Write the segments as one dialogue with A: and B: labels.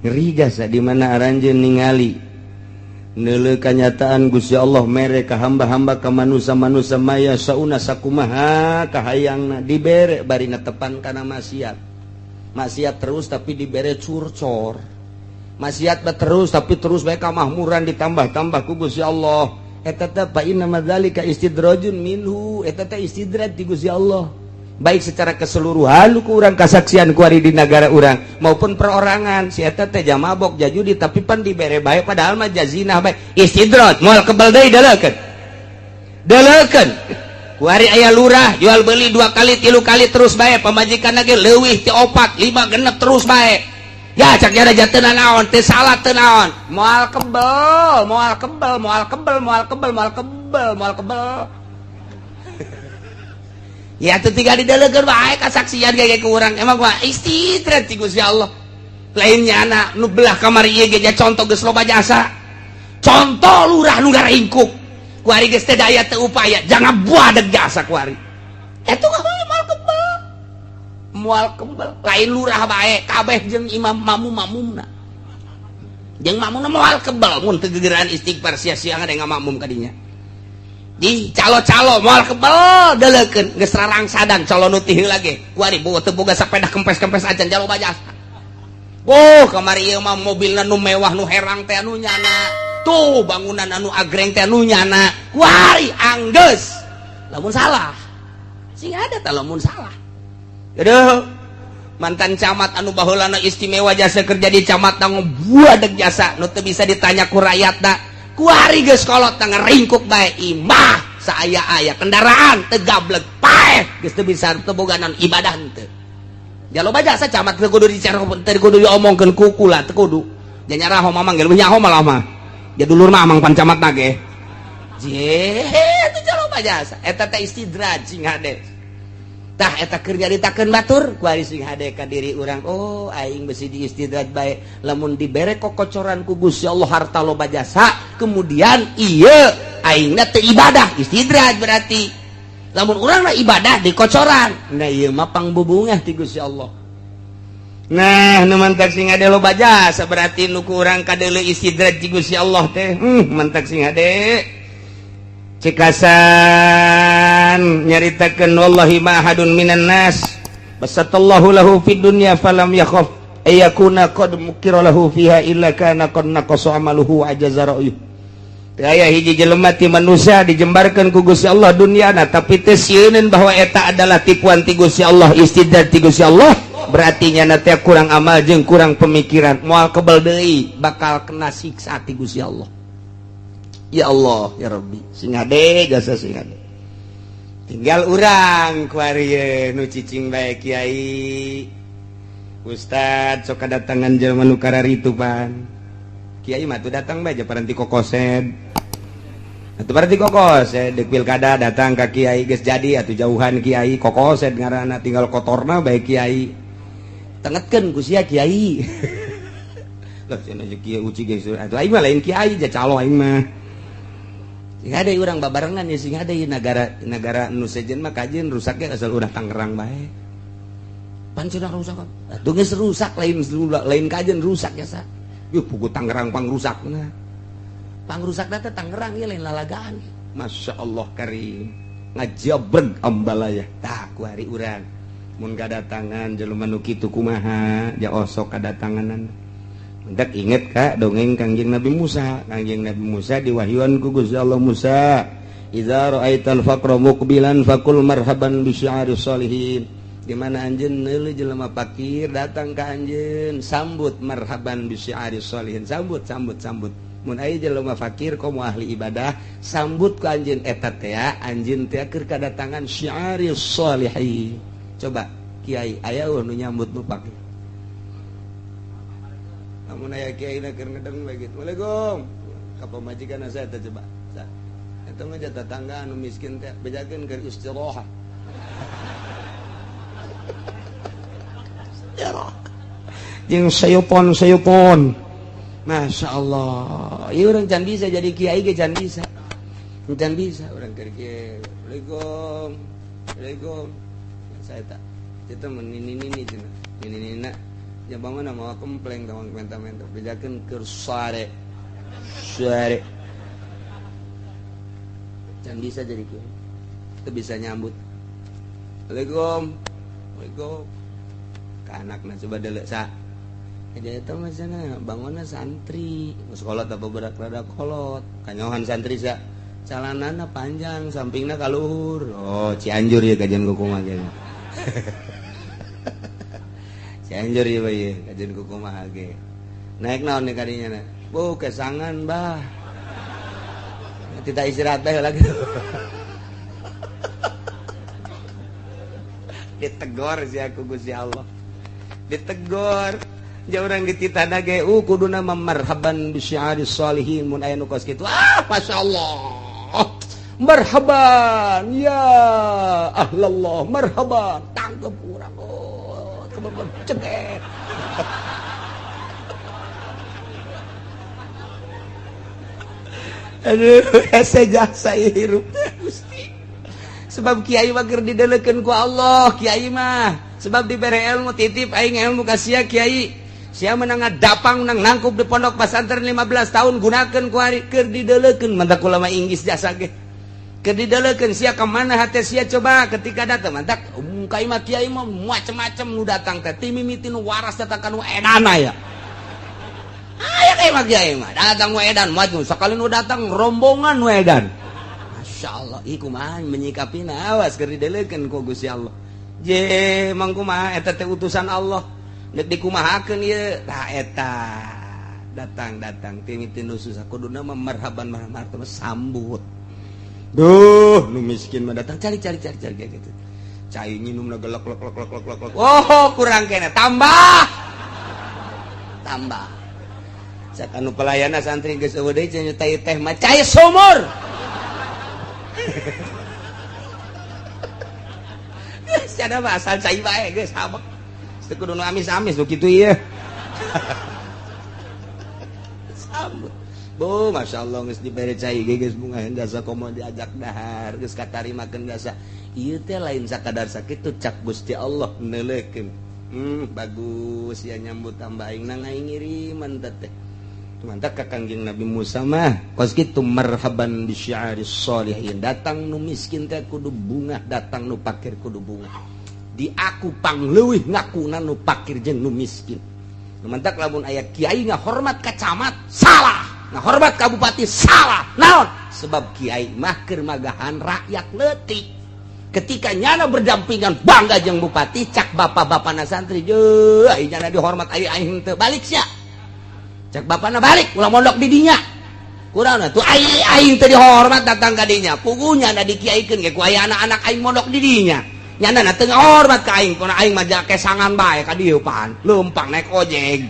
A: ngeri jasa di mana aranjeun ningali neuleuh kanyataan Gusti Allah mere ka hamba-hamba ka manusia-manusia maya sauna sakumaha kahayangna dibere bari netepan kana maksiat terus tapi dibere curcor maksiat terus tapi terus bae kamahmuran ditambah-tambah ku Gusti Allah eta teh fa inna madzalika istidrajun minhu eta teh istidraj di Gusti Allah baik secara keseluruhan ku urang kasaksian ku ari di negara urang maupun perorangan si eta teh jamabok jajudi tapi pan dibere bae padahal mah jazinah bae istidraj moal kebal deui deulekeun ku ari aya lurah jual beli 2 kali 3 kali terus bae pamajikanna ge leuwih ti 4 5 genep terus bae ya cak jara jateuna naon teu salah teu naon moal kebal ya itu tiga didelekeun bae kasaksian ge ku urang emang mah istidrat ti Gusti Allah lainnya anak nu belah kamar ieu ge contoh geus loba jasa contoh lurah nu ngaringkuk ku ari geus teu daya teu upaya jangan buadeg jasa ku ari eta moal kebal lain lurah bae kabeh jeung imam mamumna jeung mamumna moal kebal mun teu gegeran istighfar sia-sia ngade ngamakmum ka dinya di calo-calo moal kebal deulekeun geus rarang sadan calo nu ti heula ge ku ari boga teu boga sapeda kempes-kempes acan jaloba jasa kamari ieu mah mobilna nu mewah nu herang teh anu nyana tuh bangunan anu agreng teh anu nyana ku ari anggeus lamun salah sing ada teh lamun salah aduh mantan camat anu baheulana istimewa jasa kerja di camat tanggung buadeg jasa nu teu bisa ditanya ku rakyatna kuari geus kolot ngeringkuk bae imah saaya-aya kendaraan teu gablek paeh geus teu bisa teu boganan ibadah teu jaloba jasa camat teu kudu dicara teu kudu diomongkeun ku kula teu kudu nya nyaraho mamang ge leuwih nyaho malah mah ya dulur mah amang pan camatna ge teu jaloba jasa eta teh istidraj sing hade tah eta keur nyaritakeun batur ku ari sing hade ka diri urang aing besi di istidraj bae lamun dibere kokocoran ku Gusti Allah harta loba jasa kemudian ieu aingna teu ibadah istidraj berarti lamun urangna ibadah di kocoran nah ieu mah pangbubungah ti Gusti Allah nah nu mantak sing hade loba jasa berarti nu ku urang kadeuleu istidraj ti Gusti Allah teh mantak sing hade cikasan nyaritakeun wallahi ma ahadun minan nas basatallahu lahu fid dunya falam yakhaf ayakuna qad mukira lahu fiha illa kana qad naqasa amaluhu ajaza ra'yu teu aya hiji jelema ti manusia dijembarkeun ku Gusti Allah dunyana tapi teu sieun bahwa eta adalah tipuan ti Gusti Allah istidraj ti Gusti Allah berarti nya teh kurang amal jeung kurang pemikiran moal kebal deui bakal kena siksa ti Gusti Allah. Ya Allah ya Rabbi sing hade jasa sing hade tinggal urang ku ari nu cicing bae kiai ustad sok kadatangan jelema nu kararitu pan kiai mah tuh datang bae japaran ti kokosed atuh berarti kokosed deuk pilkada datang ka kiai geus jadi atuh jauhan kiai kokosed ngaranna tinggal kotorna bae kiai tengetkeun ku sia kiai lah cenah kiai uci geus atuh aing mah lain kiai ja calo aing mah sing ada urang babarengan ya sing ada negara nu sejen mah kajian rusaknya asal udah Tangerang bae pan cenah rusak atuh geus rusak lain kajian rusak ya sa yuh pugu Tangerang pangrusakna teh Tangerang ieu lain lalagaan Masya Allah karim ngajabreg ambalaya tah ku ari urang mun kadatangan jelema nu kitu kumaha ja osok kadatanganan hendak inget kak dongeng Kangjeng Nabi Musa diwahyuan ku Gusti Allah Musa idza ra'aital faqra muqbilan faqul marhaban bi syi'aris sholihin di mana anjeun neuleuh jelema fakir datang ka anjeun sambut marhaban bi syi'aris sholihin sambut mun aya jelema fakir komo ahli ibadah sambut ku anjeun eta teh anjeun teh keur kadatangan syi'aris sholihin coba kiai aya nu nyambut nu fakir namun aya kiai na keur ngedeng bae kitu. Waalaikum. Ka pamajikan saya teh coba. Eta mah tetangga anu miskin teh bejakeun keur istirahat. Jeung sayupon. Masya Allah. Ieu urang can bisa jadi kiai ge can bisa. Can bisa urang keur kiai. Waalaikum. Saya tak. Kita menini cenah. Ninina ya bangun mau komplain tawang menta-menta bejakeun keur suare can bisa jadi kieu teu bisa nyambut Assalamualaikum ka anakna coba deuleu sa jadi eta mah cenah bangunna santri geus kolot apa berak rada kolot kanyohan santri sa calanana panjang sampingna kaluhur oh Cianjur ya kajian kukumaha ge Cianjur ya bae kajian kukumaha ge naik naon nih kadinya na bu kesangan bah tidak istirahat bae lagi ditegor sih aku Gusti Allah ditegor jauh orang dititana ge kuduna marhaban bi syi'aris sholihin mun aya nu kos kitu masyaallah marhaban ya ahlallah marhaban tangkep urang kebeban cedet aduh asa jasa hirup Gusti sebab kiai mah keur didelekeun ku Allah kiai mah sebab dibere ilmu titip aing ilmu ka sia kiai sia menang dapang menang nangkup di pondok pesantren 15 tahun gunakeun ku hari keur didelekeun mantap ulama Inggris jasa ge keur didelekeun sia ka mana hate sia coba ketika datang mantap kai mah kiai mah macem-macem nu datang teh ti mimiti nu waras datang ka nu edana ya aya kai mah kiai mah datang nu edan maju sakali nu datang rombongan nu edan masyaallah ieu kumaha menyikapina awas keur didelekeun ku Gusti Allah je mangkumaha eta teh utusan Allah nek dikumahakeun ieu tah eta datang timiti nu susah kuduna mah marhaban marhaban sambut duh nu miskin mah datang cari kayak gitu cai nginumna gelek lek oh kurang kene tambah sak anu pelayana santri geus eueuh deui nyutai teh mah cai sumur Siapa mah asal cai bae geus habek. Teu kudu nu amis-amis nu kitu ieu. Sambut. Bu, masyaallah geus dibere cai ge geus bunga jasa komo diajak dahar geus katarimakeun jasa. Ieu teh lain sakadar sakitu cak Gusti Allah neuleukeun. Bagus ya nyambut tambah aing nang aing ngiriman teh. Mantap ka Kangjeng Nabi Musa mah kos kitu marhaban bi syi'aris sholihin datang nu miskin teh kudu bunga datang nu pakir kudu bunga di aku pangleuwih ngakuna nu pakir jeung nu miskin mantap lamun aya kiai ngahormat ka camat salah ngahormat ka bupati salah naon sebab kiai mah keur magahan rakyat leutik ketika nyana berdampingan bangga jeung bupati cak bapak-bapana santri je ai nyana dihormat aing teu balik sia cak bapana balik ulah mondok di dinya kurangna tuh aing teh dihormat datang ka dinya pugunya da dikiaikeun ge ku aya anak-anak aing mondok di dinya nyana teu ngahormat ka aing kuna aing mah kesangan bae ka dieu pan leumpang naik ojek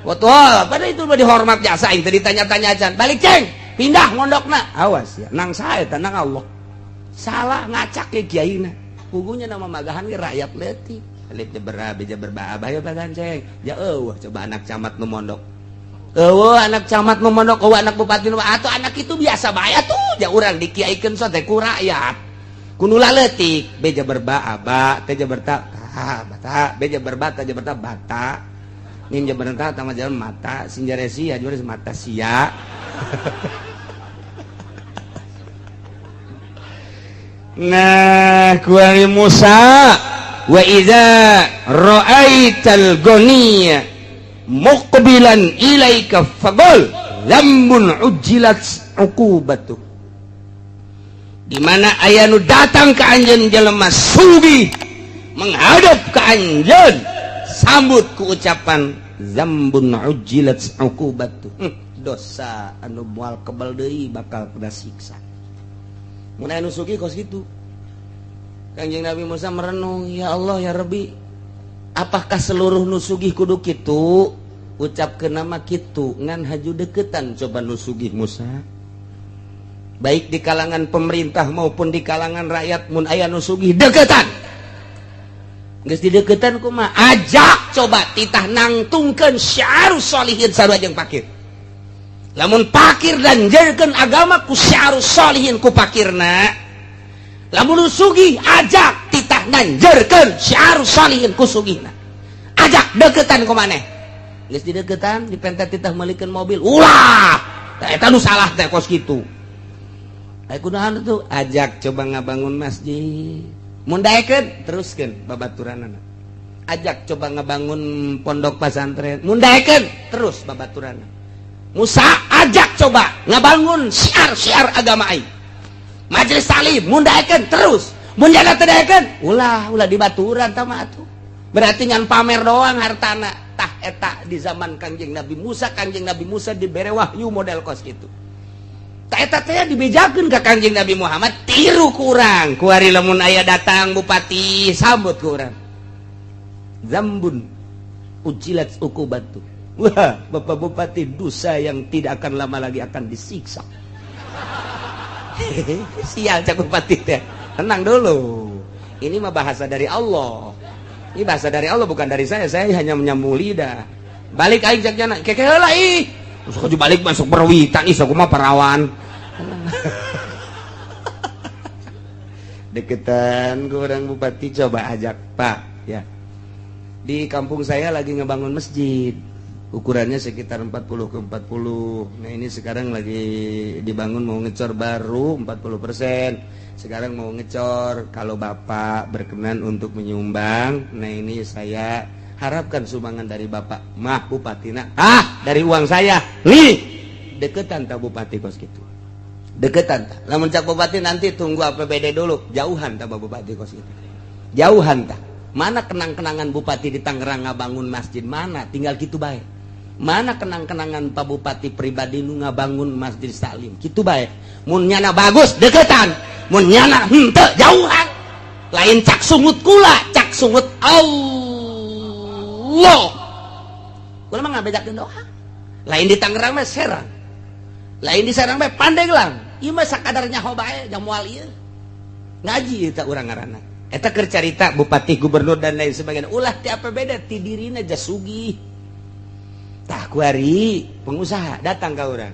A: betul pada itu mah dihormat jasa aing teh ditanya-tanya can balik ceng pindah mondokna awas ya nang sae teh nang Allah salah ngacak ge kiaina pugunya nama magahan ge rakyat leutik leutik beja berbaa bae bagan ceng ja eueuh coba anak camat nu mondok anak camat nu mondok anak bupati nu atuh anak itu biasa bae atuh ja urang dikiaikeun so teh ku rakyat kudu leutik beja berbaa ba teh ja berta bata beja berbata ja berta bata nin ja berta tama jalan mata sinjaresi ya jual mata sia nah kuari Musa wa idza ra'aital ghaniya muqbilan ilaika faqul lambun ujilat uqubatu di mana aya nu datang ka anjeun jelema sugih menghadap ka anjeun sambut ku ucapan zambun ujilat uqubatu dosa anu moal kebal deui bakal kena siksa mun anu sugih kos kitu Kangjeng Nabi Musa merenung ya Allah ya Rabbi apakah seluruh nu sugih kudu kitu ucapkeun nama kitu ngan haju deketan coba nu sugih Musa baik di kalangan pemerintah maupun di kalangan rakyat mun aya nu sugih deketan geus dideketan kumaha ajak coba titah nangtungkeun syiarus sholihin sarua jeung pakir lamun pakir dan janjeurkeun agama ku syiarus sholihin ku pakirna lamun nu sugih ajak titah nanjeurkeun syiarus sholihin ku sugihna ajak deketan ku maneh geus di deketan dipentet titah meulikeun mobil ulah eta nu salah teh kos kitu aya kunaon tuh ajak coba ngabangun masjid mun daekeun teruskeun babaturanana ajak coba ngabangun pondok pesantren mun daekeun terus babaturanana Musa ajak coba ngabangun syiar agama aing majelis taklim mun daekeun terus mun jana teu daekeun ulah dibaturan tah mah atuh berarti ngan pamer doang hartana tah eta di zaman Kangjeng Nabi Musa dibere wahyu model kos kitu tah eta teh dibejakeun ka Kangjeng Nabi Muhammad tiru ku urang ku ari lamun aya datang bupati sambut ku urang zambun ujilat ukubatu wah Bapak Bupati dosa yang tidak akan lama lagi akan disiksa sial cak bupati teh tenang dulu ini mah bahasa dari Allah ini bahasa dari Allah bukan dari saya hanya menyambung lidah balik aing cak jana keke heula ih sok balik masuk perwitan ih sok mah perawan deketan ke orang bupati coba ajak Pak ya di kampung saya lagi ngebangun masjid ukurannya sekitar 40 ke 40. Nah ini sekarang lagi dibangun mau ngecor baru 40%. Sekarang mau ngecor. Kalau Bapak berkenan untuk menyumbang, nah ini saya harapkan sumbangan dari Bapak. Mah Bupatina. Dari uang saya. Nih, deketan tak Bupati kos gitu. Deketan tak. Lamun cak Bupati nanti tunggu APBD dulu. Jauhan tak Bupati kos gitu. Jauhan tak. Mana kenang-kenangan Bupati di Tangerang ngabangun masjid mana? Tinggal gitu baik. Mana kenang-kenangan Pak Bupati pribadi nu ngabangun masjid taklim kitu bae mun nyana bagus deketan mun nyana henteu jauhan lain cak sungut kula cak sungut Allah kula mah ngabedakeun doa lain di Tangerang mah Serang lain di Serang mah Pandeglang ieu mah sakadar nyaho bae jang moal ieu ngaji eta urang ngaranna eta keur carita bupati gubernur dan lain sebagainya ulah ti APBD ti dirina jas sugih tah kuari pengusaha datang ke orang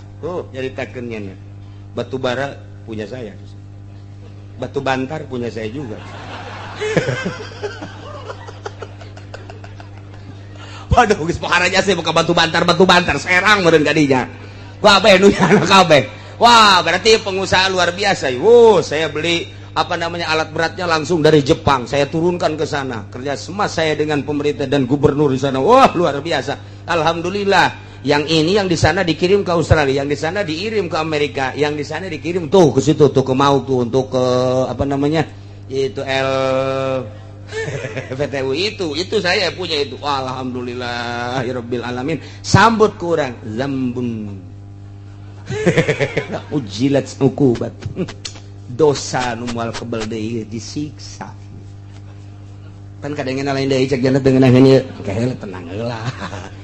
A: nyaritakeun nya batu bara punya saya batu bantar punya saya juga waduh geus poharanya saya buka batu bantar Serang meureun kadinya kabeh nu nyana kabeh wah berarti pengusaha luar biasa saya beli alat beratnya langsung dari Jepang saya turunkan ke sana kerja sama saya dengan pemerintah dan gubernur di sana wah luar biasa alhamdulillah yang ini yang di sana dikirim ke Australia yang di sana dikirim ke Amerika yang di sana dikirim tuh ke situ tuh ke mau tuh untuk ke itu VTU itu saya punya itu alhamdulillahirabbil alamin sambut kurang zambun ujilat ukubat dosa nu moal kebal deui disiksa kan kadangnya lain deui cek jana teu ngeunaheun ieu kae tenang heula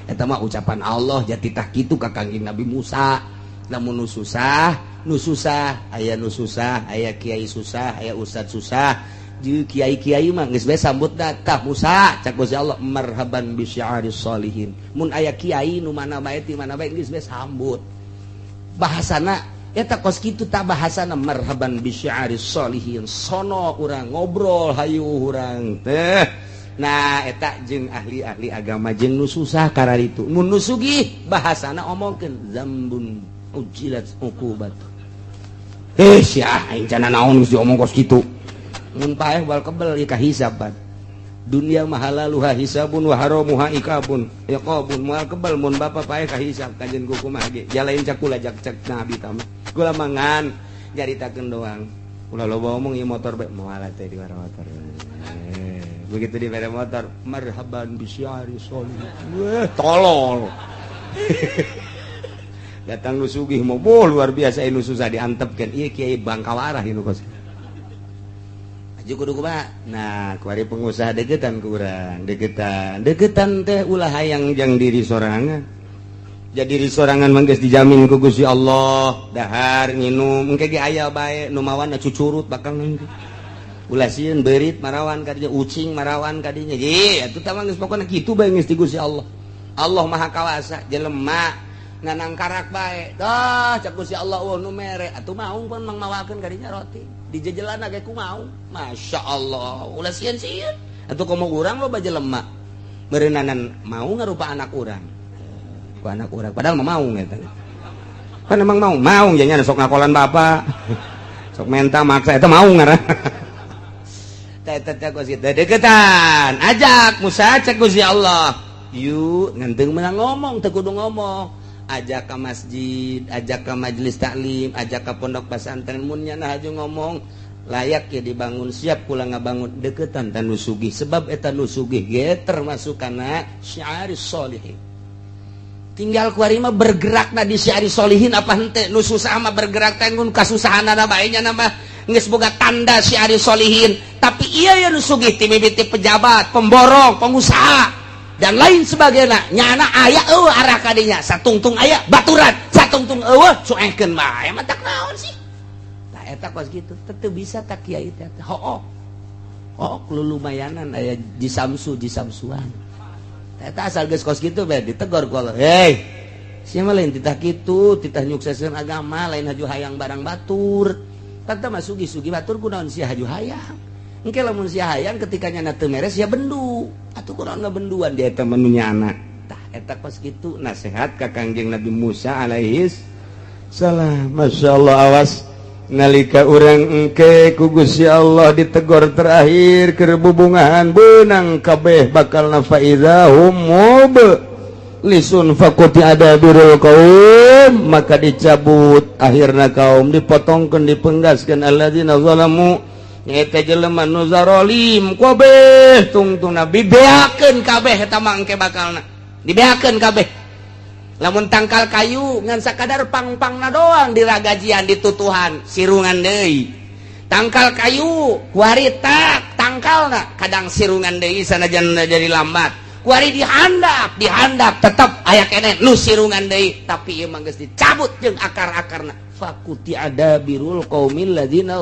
A: eta mah ucapan Allah jati tah kitu ka Kangjeng Nabi Musa lamun nu susah aya nu susah aya kiai susah aya ustad susah jeung kiai-kiai mah geus bae sambut tah Musa cak Gusti Allah marhaban bi syi'aris sholihin mun aya kiai nu mana bae ti mana bae geus bae sambut bahasana eta kos kitu tak bahasana marhaban bi syi'aris sholihin sono urang ngobrol hayu urang teh nah eta jeung ahli-ahli agama jeung nu susah kararitu mun nu sugih bahasana omongkeun zambun ujilat uqubat sia aing cenah naon geus diomong kos kitu mun paeh bal kebel ieu kahisab ban dunia mahalaluha hisabun wa haramuha ikabun iqabun moal kebal mun bapa paeh kahisab kajen ku kumaha ge jalain cakula jak nabi tamah kula mangan nyaritakeun doang ulah loba omong ieu motor bae moal teh di warna motor begitu di bere motor marhaban bi syiari sholih tolol datang nu sugih mah luar biasa nu susah diantepkeun ieu kiai Bangkawarah ieu kos aju kudu kumaha nah kuari pengusaha deketan ku urang deketan teh ulah hayang jang diri sorangan jadi diri sorangan mah geus dijamin ku Gusti Allah dahar nginum engke ge aya bae nu mawan cucurut bakal nanti ulah sieun beurit marawan kadinya ucing marawan kadinya ye atuh tah mah geus pokona kitu bae geus di Gusti Allah Allah Maha Kawasa jelema nganang karak bae dah cak Gusti Allah nu mere atuh maung pun mang mawakeun kadinya roti dijejelan ge ku mau masya Allah ulah sieun atuh komo urang loba jelema merenanan mau ngarupa anak orang ku anak orang padahal mau eta kan emang mau jadinya sok ngakolan bapak sok menta maksa itu mau ngaran teh kos kita deketan ajak Musa cek Gusti Allah yuk ngenteng menang ngomong teu kudu ngomong ajak ke masjid ajak ke majelis taklim ajak ke pondok pesantren mun nya haju ngomong layak ya dibangun siap kula ngabangun deketan tanu sugih sebab eta nu sugih ge termasuk kana syiaris sholihin tinggal kuari mah bergerak na di syiaris sholihin apa henteu nu susah mah bergerak teh ngun kasusahanna bae nya mah geus boga tanda syiaris sholihin tapi ieu nu sugih ti mimiti pejabat pemborong pengusaha dan lain sebagainya nyana aya arah kadinya satungtung aya baturan satungtung cuekeun bae mah tak naon sih eta kos gitu tetep bisa tak kiai teh hook lumayanan aya di samsuan eta asal geus kos gitu bae ditegor ku Allah hei sia mah lain titah kitu titah nyukseskeun agama lain haju hayang barang batur tanta mah sugi batur kunaon sia haju hayang engke lamun sia hayang ketika nyana teu meres ya bendu atuh kunaon ngabenduan dia eta menunya anak tah eta kos gitu nasihat ka Kangjeng Nabi Musa alaihis salam masyaallah awas nalika urang engke ku Gusti Allah ditegor terakhir keur bubungahan beunang kabeh bakalna faizahum mub lisun faquti adabirul qaum maka dicabut akhirna kaum dipotongkeun dipenggaskeun alladzina zalamu nyaeta jelema nu zarolim kabeh tungtungna dibeakeun kabeh eta mah engke bakalna dibeakeun kabeh lamun tangkal kayu ngan sakadar pang-pangna doang diragajian ditutuhan sirungan deui tangkal kayu kuari tak tangkalna kadang sirungan deui sanajan jadi lambat kuari dihandap tetep aya keneh nu sirungan deui tapi ieu mah geus dicabut jeung akar-akarna fakuti adabirul qaumil ladzina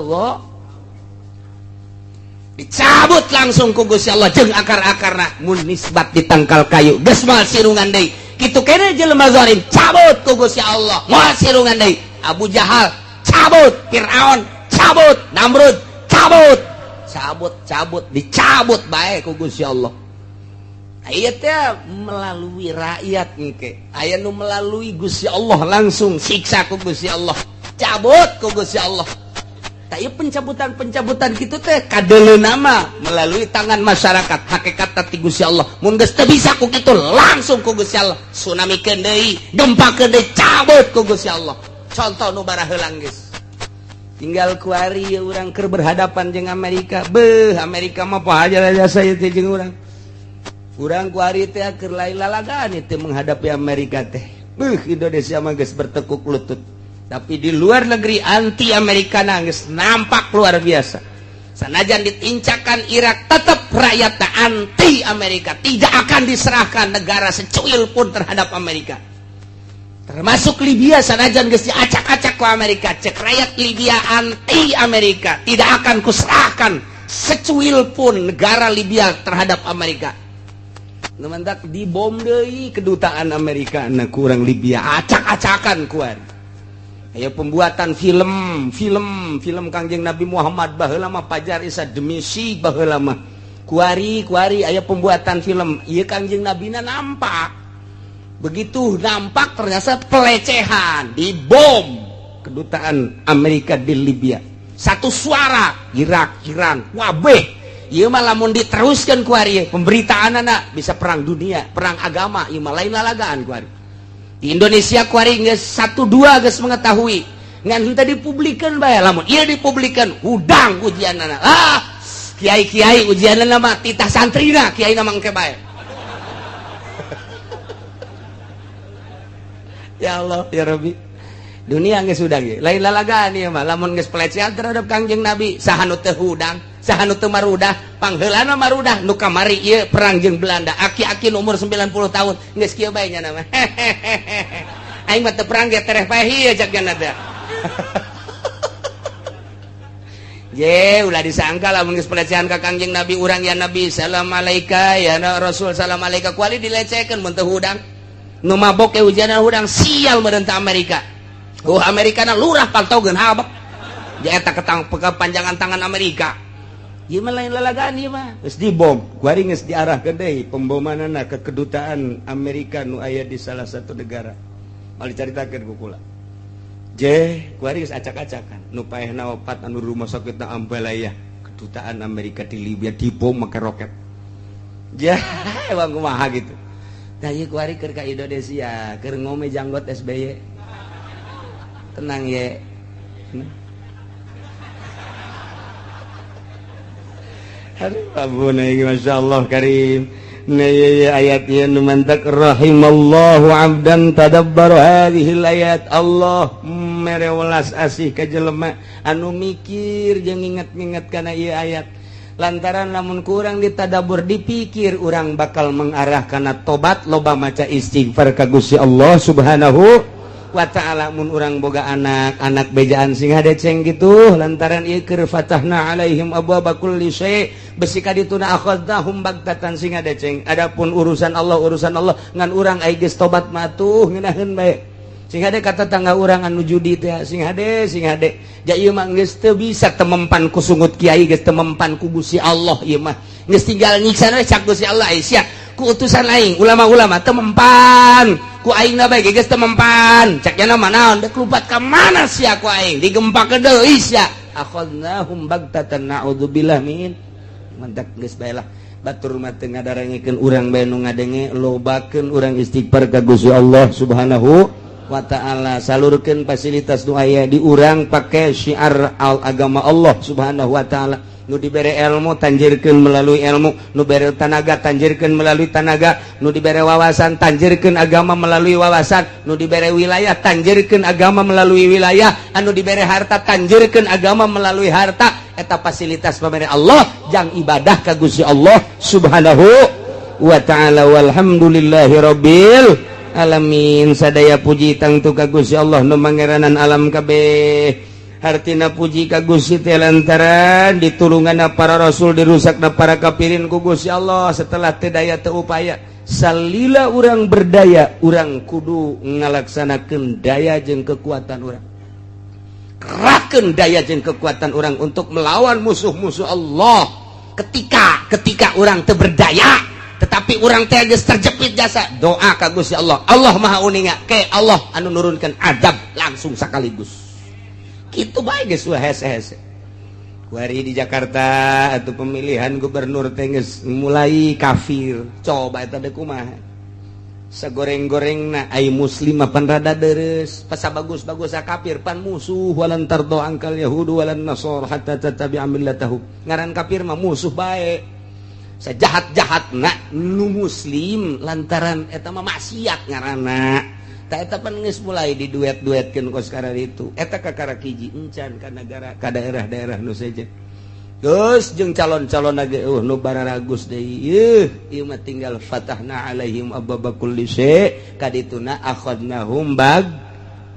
A: dicabut langsung ku Gusti Allah jeung akar-akarna mun nisbat di tangkal kayu geus moal sirungan deui kitu kene jelema zalim cabut ku Gusti Allah moal sirungan deui Abu Jahal cabut Firaun cabut Namrud cabut dicabut bae ku Gusti Allah aya teh melalui rakyat engke aya nu melalui Gusti Allah langsung siksa ku Gusti Allah cabut ku Gusti Allah tapi pencabutan gitu teh kadeleuna mah melalui tangan masyarakat hakikat ti Gusti Allah mun geus teu bisa ku kitu langsung ku Gusti Allah tsunamikeun deui gempakeun deui cabut ku Gusti Allah contoh nu bara heulang geus tinggal kuari urang keur berhadapan jeung Amerika Amerika mah poha jasa ieu teh jeung urang kuari teh keur lain lalagaan teh menghadapi Amerika teh Indonesia mah geus bertekuk lutut tapi di luar negeri anti Amerika nangis nampak luar biasa sanajan ditincakan Irak tetap rakyatnya anti Amerika tidak akan diserahkan negara secuil pun terhadap Amerika termasuk Libya sanajan geus diacak-acak ku Amerika cek rakyat Libya anti Amerika tidak akan kuserahkan secuil pun negara Libya terhadap Amerika nemendak dibom deui kedutaan Amerika na kurang Libya acak-acakan kuari aya pembuatan film Kangjeng Nabi Muhammad baheula mah Fajar Isa Demisi baheula mah kuari aya pembuatan film ieu Kangjeng Nabi na nampak begitu nampak ternyata pelecehan dibom kedutaan Amerika di Libya satu suara Irak Iran wabeh ieu mah lamun diteruskeun kuari pemberitaanna bisa perang dunia perang agama ieu mah lain lalagaan kuari di Indonesia kuari geus 1-2 geus mengetahui ngan henteu dipublikeun bae lamun ieu dipublikeun hudang ujianna kiai-kiai ujianna mah titah santrina kiaina mah engke bae ya Allah ya Rabbi dunia geus hudang ge lain lalagaan ieu mah lamun geus pelecehan terhadap Kangjeng Nabi saha nu teu hudang saha nu teu marudah pangheulana marudah nu kamari ieu perang jeung Belanda aki-aki umur 90 tahun geus kieu bae nya nama aing mah teu perang ge tereh bae ieu jagana teh ye ulah disangka lamun geus pelecehan ka Kangjeng Nabi urang ya Nabi salam alaika ya Rasul salam alaika kuali dilecehkeun mun teu hudang nu mabok ke ujian hudang sial meureun ta Amerika Amerika na lurah pantaukeun habak ja eta kepanjangan tangan Amerika Gimana lain lalagaan ieu mah geus dibom kuari geus diarahkeun deui pembomanana ke kedutaan Amerika nu aya di salah satu negara mal dicaritakeun ku kula kuari geus acak-acakan nu paehna opat anu rumah sakitna Ambalaya kedutaan Amerika di Libya dibom make roket emang kumaha gitu nah ieu kuari keur ka Indonesia keur ngome janggot SBY tenang ye Ampun Masya Allah Karim ayat yang mantak rahimallahu abdan tadabbaru hadhil ayat Allah merewelas asih ka jelema anu mikir jeung ingat-ingat kana ieu ayat lantaran lamun kurang ditadabur dipikir urang bakal mengarah kana tobat loba maca istighfar ka Gusti Allah Subhanahu wa ta'ala mun urang boga anak bejaan sing hadeceng gitu lantaran ieu keur fatahna alaihim abwaaba kulli syai' besi kadituna akhadnahum bagtatan sing hadeceng adapun urusan Allah ngan urang aya geus tobat matuh ngeunaheun bae sing hade kata tangga urang anu judi teh sing hade ja ieu mah geus teu bisa temempan ku sungut kiai geus temempan ku Gusti Allah ieu mah geus tinggal nyiksa we cak Gusti Allah sia ku utusan aing ulama-ulama temempan ku aing na bae geus temempan cak nya manaon dek lupat ka mana sia ku aing digempakeun deui sia akhadnahum bagtatan naudzubillah min mantak geus bae lah batur mah teu ngadarengikeun urang bae nu ngadenge lobakeun urang istighfar ka Gusti Allah Subhanahu wa ta'ala salurkeun fasilitas nu aya di urang pake syiar agama Allah Subhanahu wa ta'ala nu dibere ilmu tanjirkeun melalui ilmu nu bere tanaga tanjirkeun melalui tanaga nu dibere wawasan tanjirkeun agama melalui wawasan nu dibere wilayah tanjirkeun agama melalui wilayah anu dibere harta tanjirkeun agama melalui harta eta fasilitas pamere Allah jang ibadah ka Gusti Allah Subhanahu wa ta'ala walhamdulillahi rabbil alamin sadaya puji tangtu ka Gusti Allah nu mangeranan alam kabeh hartina puji ka Gusti teh lantaran ditulunganna para rasul dirusakna para kafirin ku Gusti Allah setelah teu daya teu upaya salila urang berdaya urang kudu ngalaksanakeun daya jeung kekuatan urang kerahkeun daya jeung kekuatan urang untuk melawan musuh-musuh Allah ketika urang teu berdaya tetapi urang teh geus terjepit jasa doa ka Gusti Allah Allah maha uninga ke Allah anu nurunkeun adab langsung sakaligus kitu bae geus hese-hese kuari di Jakarta atau pemilihan gubernur teh geus mulai kafir coba eta teh kumaha sagoreng-gorengna ai muslim pan rada deres pas bagus-bagus kafir pan musuh walan tardo angkal yahudu walan nasor hatta tattabi'a millatahu ngaran kafir mah musuh bae sajahat-jahatna nu muslim lantaran eta mah maksiat ngaranna ta eta pan geus mulai diduet-duetkeun ku sekarang itu eta kakara hiji encan ka negara ka daerah-daerah nu sejen geus jeung calon-calon ge nu bararagus deui ieu mah tinggal fatahna alaihim abwaaba kulli syai' kadituna akhadnahum bag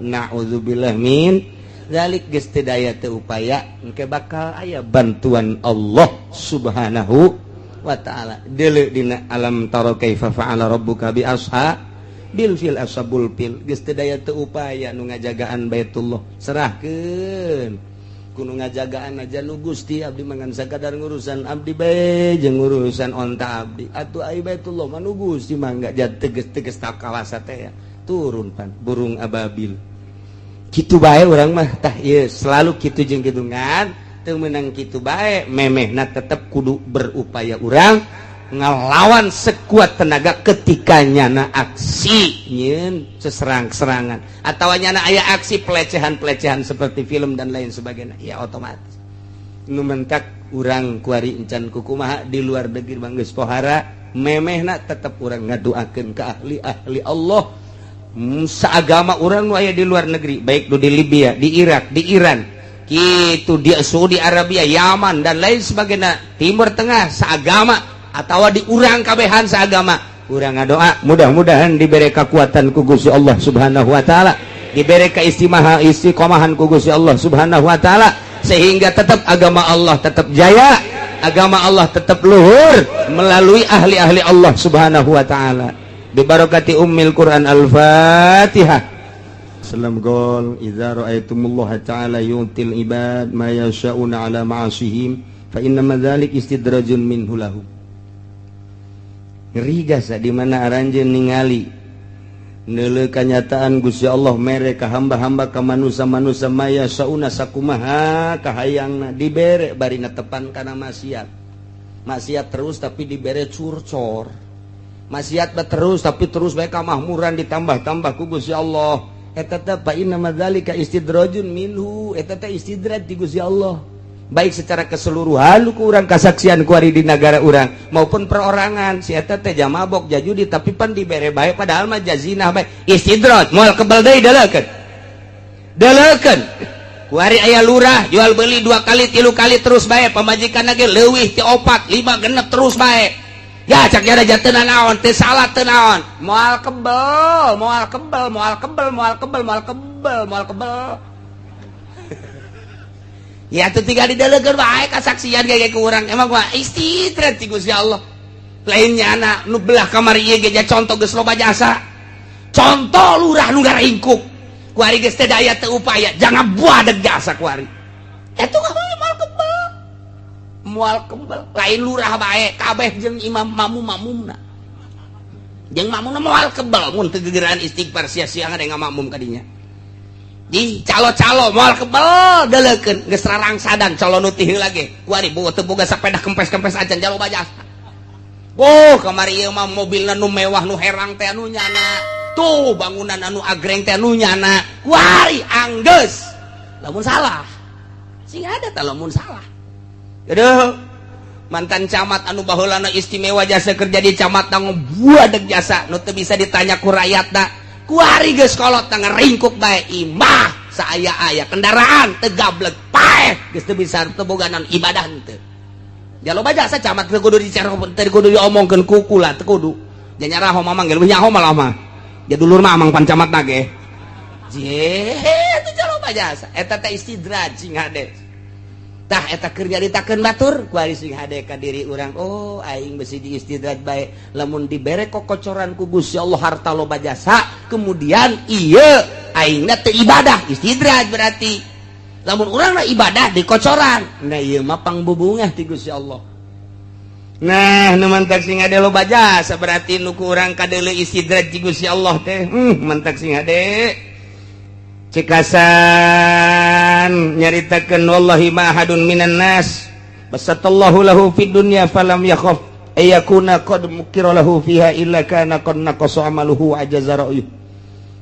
A: naudzubillah min zalik geus teu daya teu upaya engke bakal aya bantuan Allah Subhanahu wa ta'ala deuleu dina alam tara kaifa fa'ala rabbuka bi bil fil ashabul fil geus teu daya teu upaya nu ngajagaan Baitullah serahkeun kudu ngajagaan aja nu Gusti abdi mangan sakadar ngurusan abdi bae jeung ngurusan onta abdi atuh ai Baitullah mah nu Gusti mangga jad teges tak kawasa teh ya turun pan burung ababil kitu bae urang mah tah ieu selalu kitu jeung kitu ngan teu meunang kitu bae memehna tetep kudu berupaya urang ngelawan sekuat tenaga ketika nyana aksi nyeun seserang-serangan atau nyana aya aksi pelecehan-pelecehan seperti film dan lain sebagainya ya otomatis nu mentak urang kuari encan kukumaha di luar negeri manggeus pohara memehna tetep urang ngaduakeun ka ahli-ahli Allah saagama urang nu aya di luar negeri baik di Libya di Irak di Iran kitu di Saudi Arabia Yaman dan lain sebagainya Timur Tengah saagama atau di urang kabehan seagama urang ngadoa mudah-mudahan diberi kekuatan ku Gusti Allah Subhanahu wa ta'ala diberi istiqomahan ku Gusti Allah Subhanahu wa ta'ala sehingga tetap agama Allah tetap jaya agama Allah tetap luhur melalui ahli-ahli Allah Subhanahu wa ta'ala bi barakati ummil Quran al-Fatihah salam gol idza ra'aitumullaha ta'ala yu'til ibad ma yasha'una ala ma'asihim fa inna madzalik istidrajun minhu lahu. Ngeri gasa di mana aranjeun ningali neuleuh kanyataan Gusti Allah mere ka hamba-hamba ka manusia-manusia maya sauna sakumaha kahayangna dibere bari netepan kana maksiat. Maksiat terus tapi dibere curcor. Maksiat terus tapi terus bae kamahmuran ditambah-tambah ku Gusti Allah. Eta teh fa inna madzalika istidrajun minhu, eta teh istidraj di Gusti Allah. Baik secara keseluruhan ku urang kasaksian ku ari di negara urang maupun perorangan si eta teh jamabok jajudi tapi pan dibere bae padahal mah jazinah bae istidraj moal kebal deui dalekeun ku ari aya lurah jual beli 2 kali 3 kali terus bae pamajikanna ge leuwih ti 4 5 genep terus bae ya cak jara jateunan naon teu salah teu naon moal kebal ya tuh tinggal didalekeun bae kasaksian ge ku urang emang mah istidraj ti Gusti Allah. Lainnya anak nu belah kamar ieu ge contoh geus loba jasa. Contoh lurah nu garingkuk. Ku ari geus teu daya teu upaya, jangan buadeg jasa ku ari. Eta moal kebal. Lain lurah bae kabeh jeung imam mamumna. Jeung mamumna moal kebal mun teu gegeuraan istighfar sia-sia ngade ngamakmum ka dinya. Di calo-calo moal kebal dalekeun geus rarangsadan calo nu tih heula ge ku ari boga teu boga sapeda kempes-kempes acan jaloba jasa. Kamari ieu mah mobilna nu mewah nu herang teh anu nyana. Tuh bangunan anu agreng teh anu nyana. Ku ari anggeus. Lamun salah. Sing ada teh lamun salah. Aduh mantan camat anu baheulana istimewa jasa kerja di camat tanggung buadeg jasa nu teu bisa ditanya ku rakyatna. Kuari geus kolot tang ringkuk bae imah saaya-aya kendaraan teu gablek paeh geus teu bisa teu boganan ibadah teu. Jaloba jasa camat teu kudu dicerok teu kudu diomongkeun ku kula teu kudu. Nya nyaraho mamang ge leuwih nyaho malah mah. Ja dulur mah amang pan camatna ge. Jeh teu jaloba jasa eta teh istidraj sing hade. Tah eta keur nyaritakeun batur ku ari sing hade ka diri urang aing besi di istidraj bae lamun dibere kokocoran ku Gusti Allah harta loba jasa kemudian ieu aingna teu ibadah istidraj berarti lamun urangna ibadah di kocoran nah ieu mah pangbubungah ti Gusti Allah. Nah nu mantak sing hade loba jasa berarti nu ku urang kadeuleu istidraj ti Gusti Allah teh mantak sing hade cikasan nyaritakeun wallahi ma ahadun minan nas basatallahu lahu fid dunya falam yakhaf ayakuna qad mukira lahu fiha illa kana qad naqasa amaluhu ajaza ra'yu.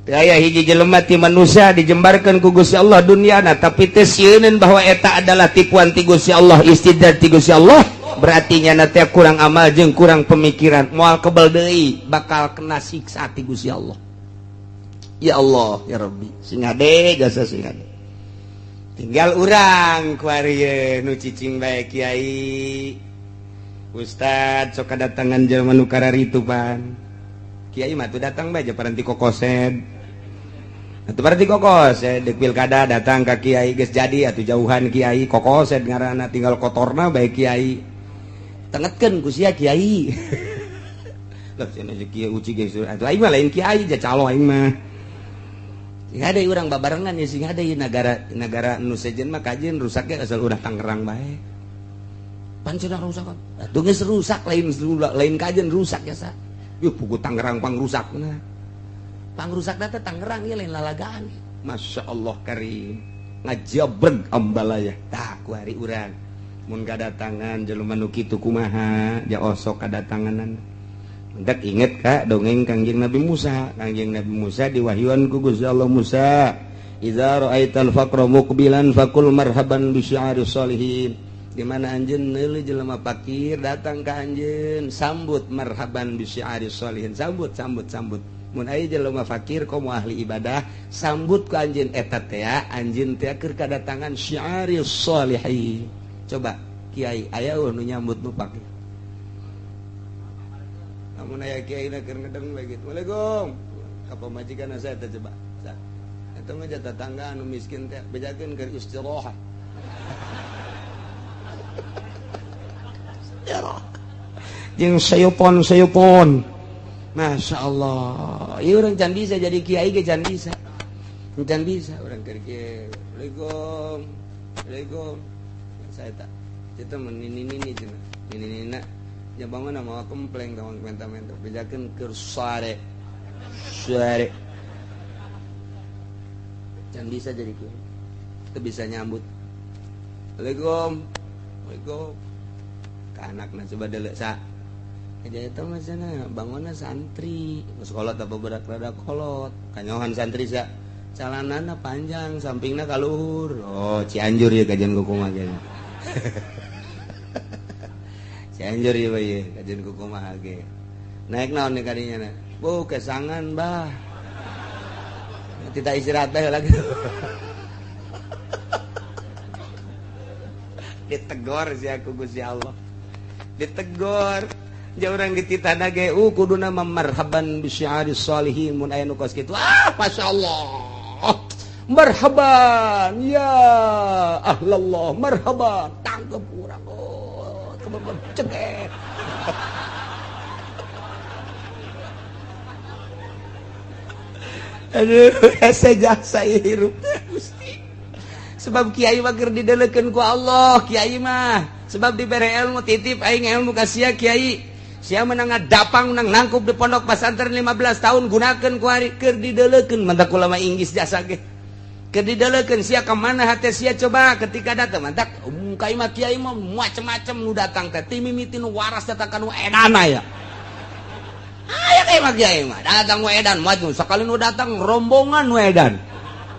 A: Teu aya hiji jelema ti manusia dijembarkeun ku Gusti Allah dunyana tapi teu sieun bahwa eta adalah tipuan ti Gusti Allah istidraj ti Gusti Allah berarti nya teh kurang amal jeung kurang pemikiran moal kebal deui bakal kena siksa ti Gusti Allah. Ya Allah ya Rabbi sing hade jasa sing hade tinggal urang ku ari nu cicing bae Kiai Ustad sok kadatangan jelema nu kararitu pan Kiai mah tuh datang bae aja paranti kokosed atuh paranti kokosed deuk pilkada datang ka Kiai geus jadi atuh jauhan Kiai kokosed ngaranna tinggal kotorna bae Kiai tengetkeun ku sia Kiai lah cenah Kiai uci geus atuh aing mah lain Kiai ja calo aing mah. Sing hade urang babarengan ya sing hade negara nu sejen mah kajian rusaknya asal udah Tangerang bae. Pan cenah rusak. Atuh geus rusak lain kajian rusak ya sa. Yeuh pugu Tangerang pangrusakna. Pangrusakna teh Tangerang ieu lain lalagaan. Masya Allah karim. Ngajabreg ambalaya. Tah ku ari urang. Mun kadatangan jelema nu kitu kumaha ja osok kadatanganan. Hendak inget kak dongeng Kangjeng Nabi Musa. Kangjeng Nabi Musa diwahyuan ku Gusti Allah Musa. Idza ra'aital faqra muqbilan faqul marhaban bi syi'aris sholihin. Di mana anjeun neuleuh jelema fakir datang ka anjeun sambut marhaban bi syi'aris sholihin. Sambut. Mun aya jelema fakir komo ahli ibadah sambut ku anjeun eta teh anjeun teh keur kadatangan syi'aris sholihin. Coba Kiai aya nu nyambut nu fakir. Namun aya kiai na keur ngedeng bae gitu. Waalaikum. Ka pamajikan saya teh coba. Eta mah tetangga anu miskin teh bejakeun keur istirahat. Jeung sayupon. Masya Allah. Ieu urang can bisa jadi kiai ge can bisa. Can bisa urang keur kiai. Waalaikum. Saya tak. Kita ini cina. Ini nak. Ya bangun nama komplain tawang menta-menta. Bejakan ke suare. Jangan bisa jadi kiai. Kita bisa nyambut. Waalaikumsalam. Ke anakna coba delek sa. Aja eta mah cenah bangunna santri. Sekolot apa berat rada kolot. Kanyohan santri sa. Calanana panjang, sampingna kaluhur. Oh, Cianjur ya kajian kukumaha ge. Cianjur ya bae kajian kukumaha ge. Naik naon nih kadinya na? Bu, kesangan, Bah. Tidak istirahat bae lagi. Ditegor si aku Gusti Allah. Ditegor. Jauh orang dititana ge, kuduna marhaban bi syi'aris sholihin mun aya nu kos kitu. Masyaallah. Marhaban ya ahlallah, marhaban. Tanggep urang. Kebeban ceget. Aduh, jasa hirup Gusti. Sebab kiai mah keur didelekeun ku Allah, kiai mah. Sebab dibere ilmu titip aing ilmu ka sia kiai. Sia menang dapang menang nangkup di pondok pesantren 15 tahun gunakeun ku ari keur didelekeun mantak ulama Inggris jasa ge. Keur didelekeun sia ka mana hate sia coba ketika datang mantak kiai mah kiai mah macam-macam nu datang teh ti mimiti nu waras datang ka nu edana ya. Aya kiai mah datang nu edan maju sakali nu datang rombongan nu edan.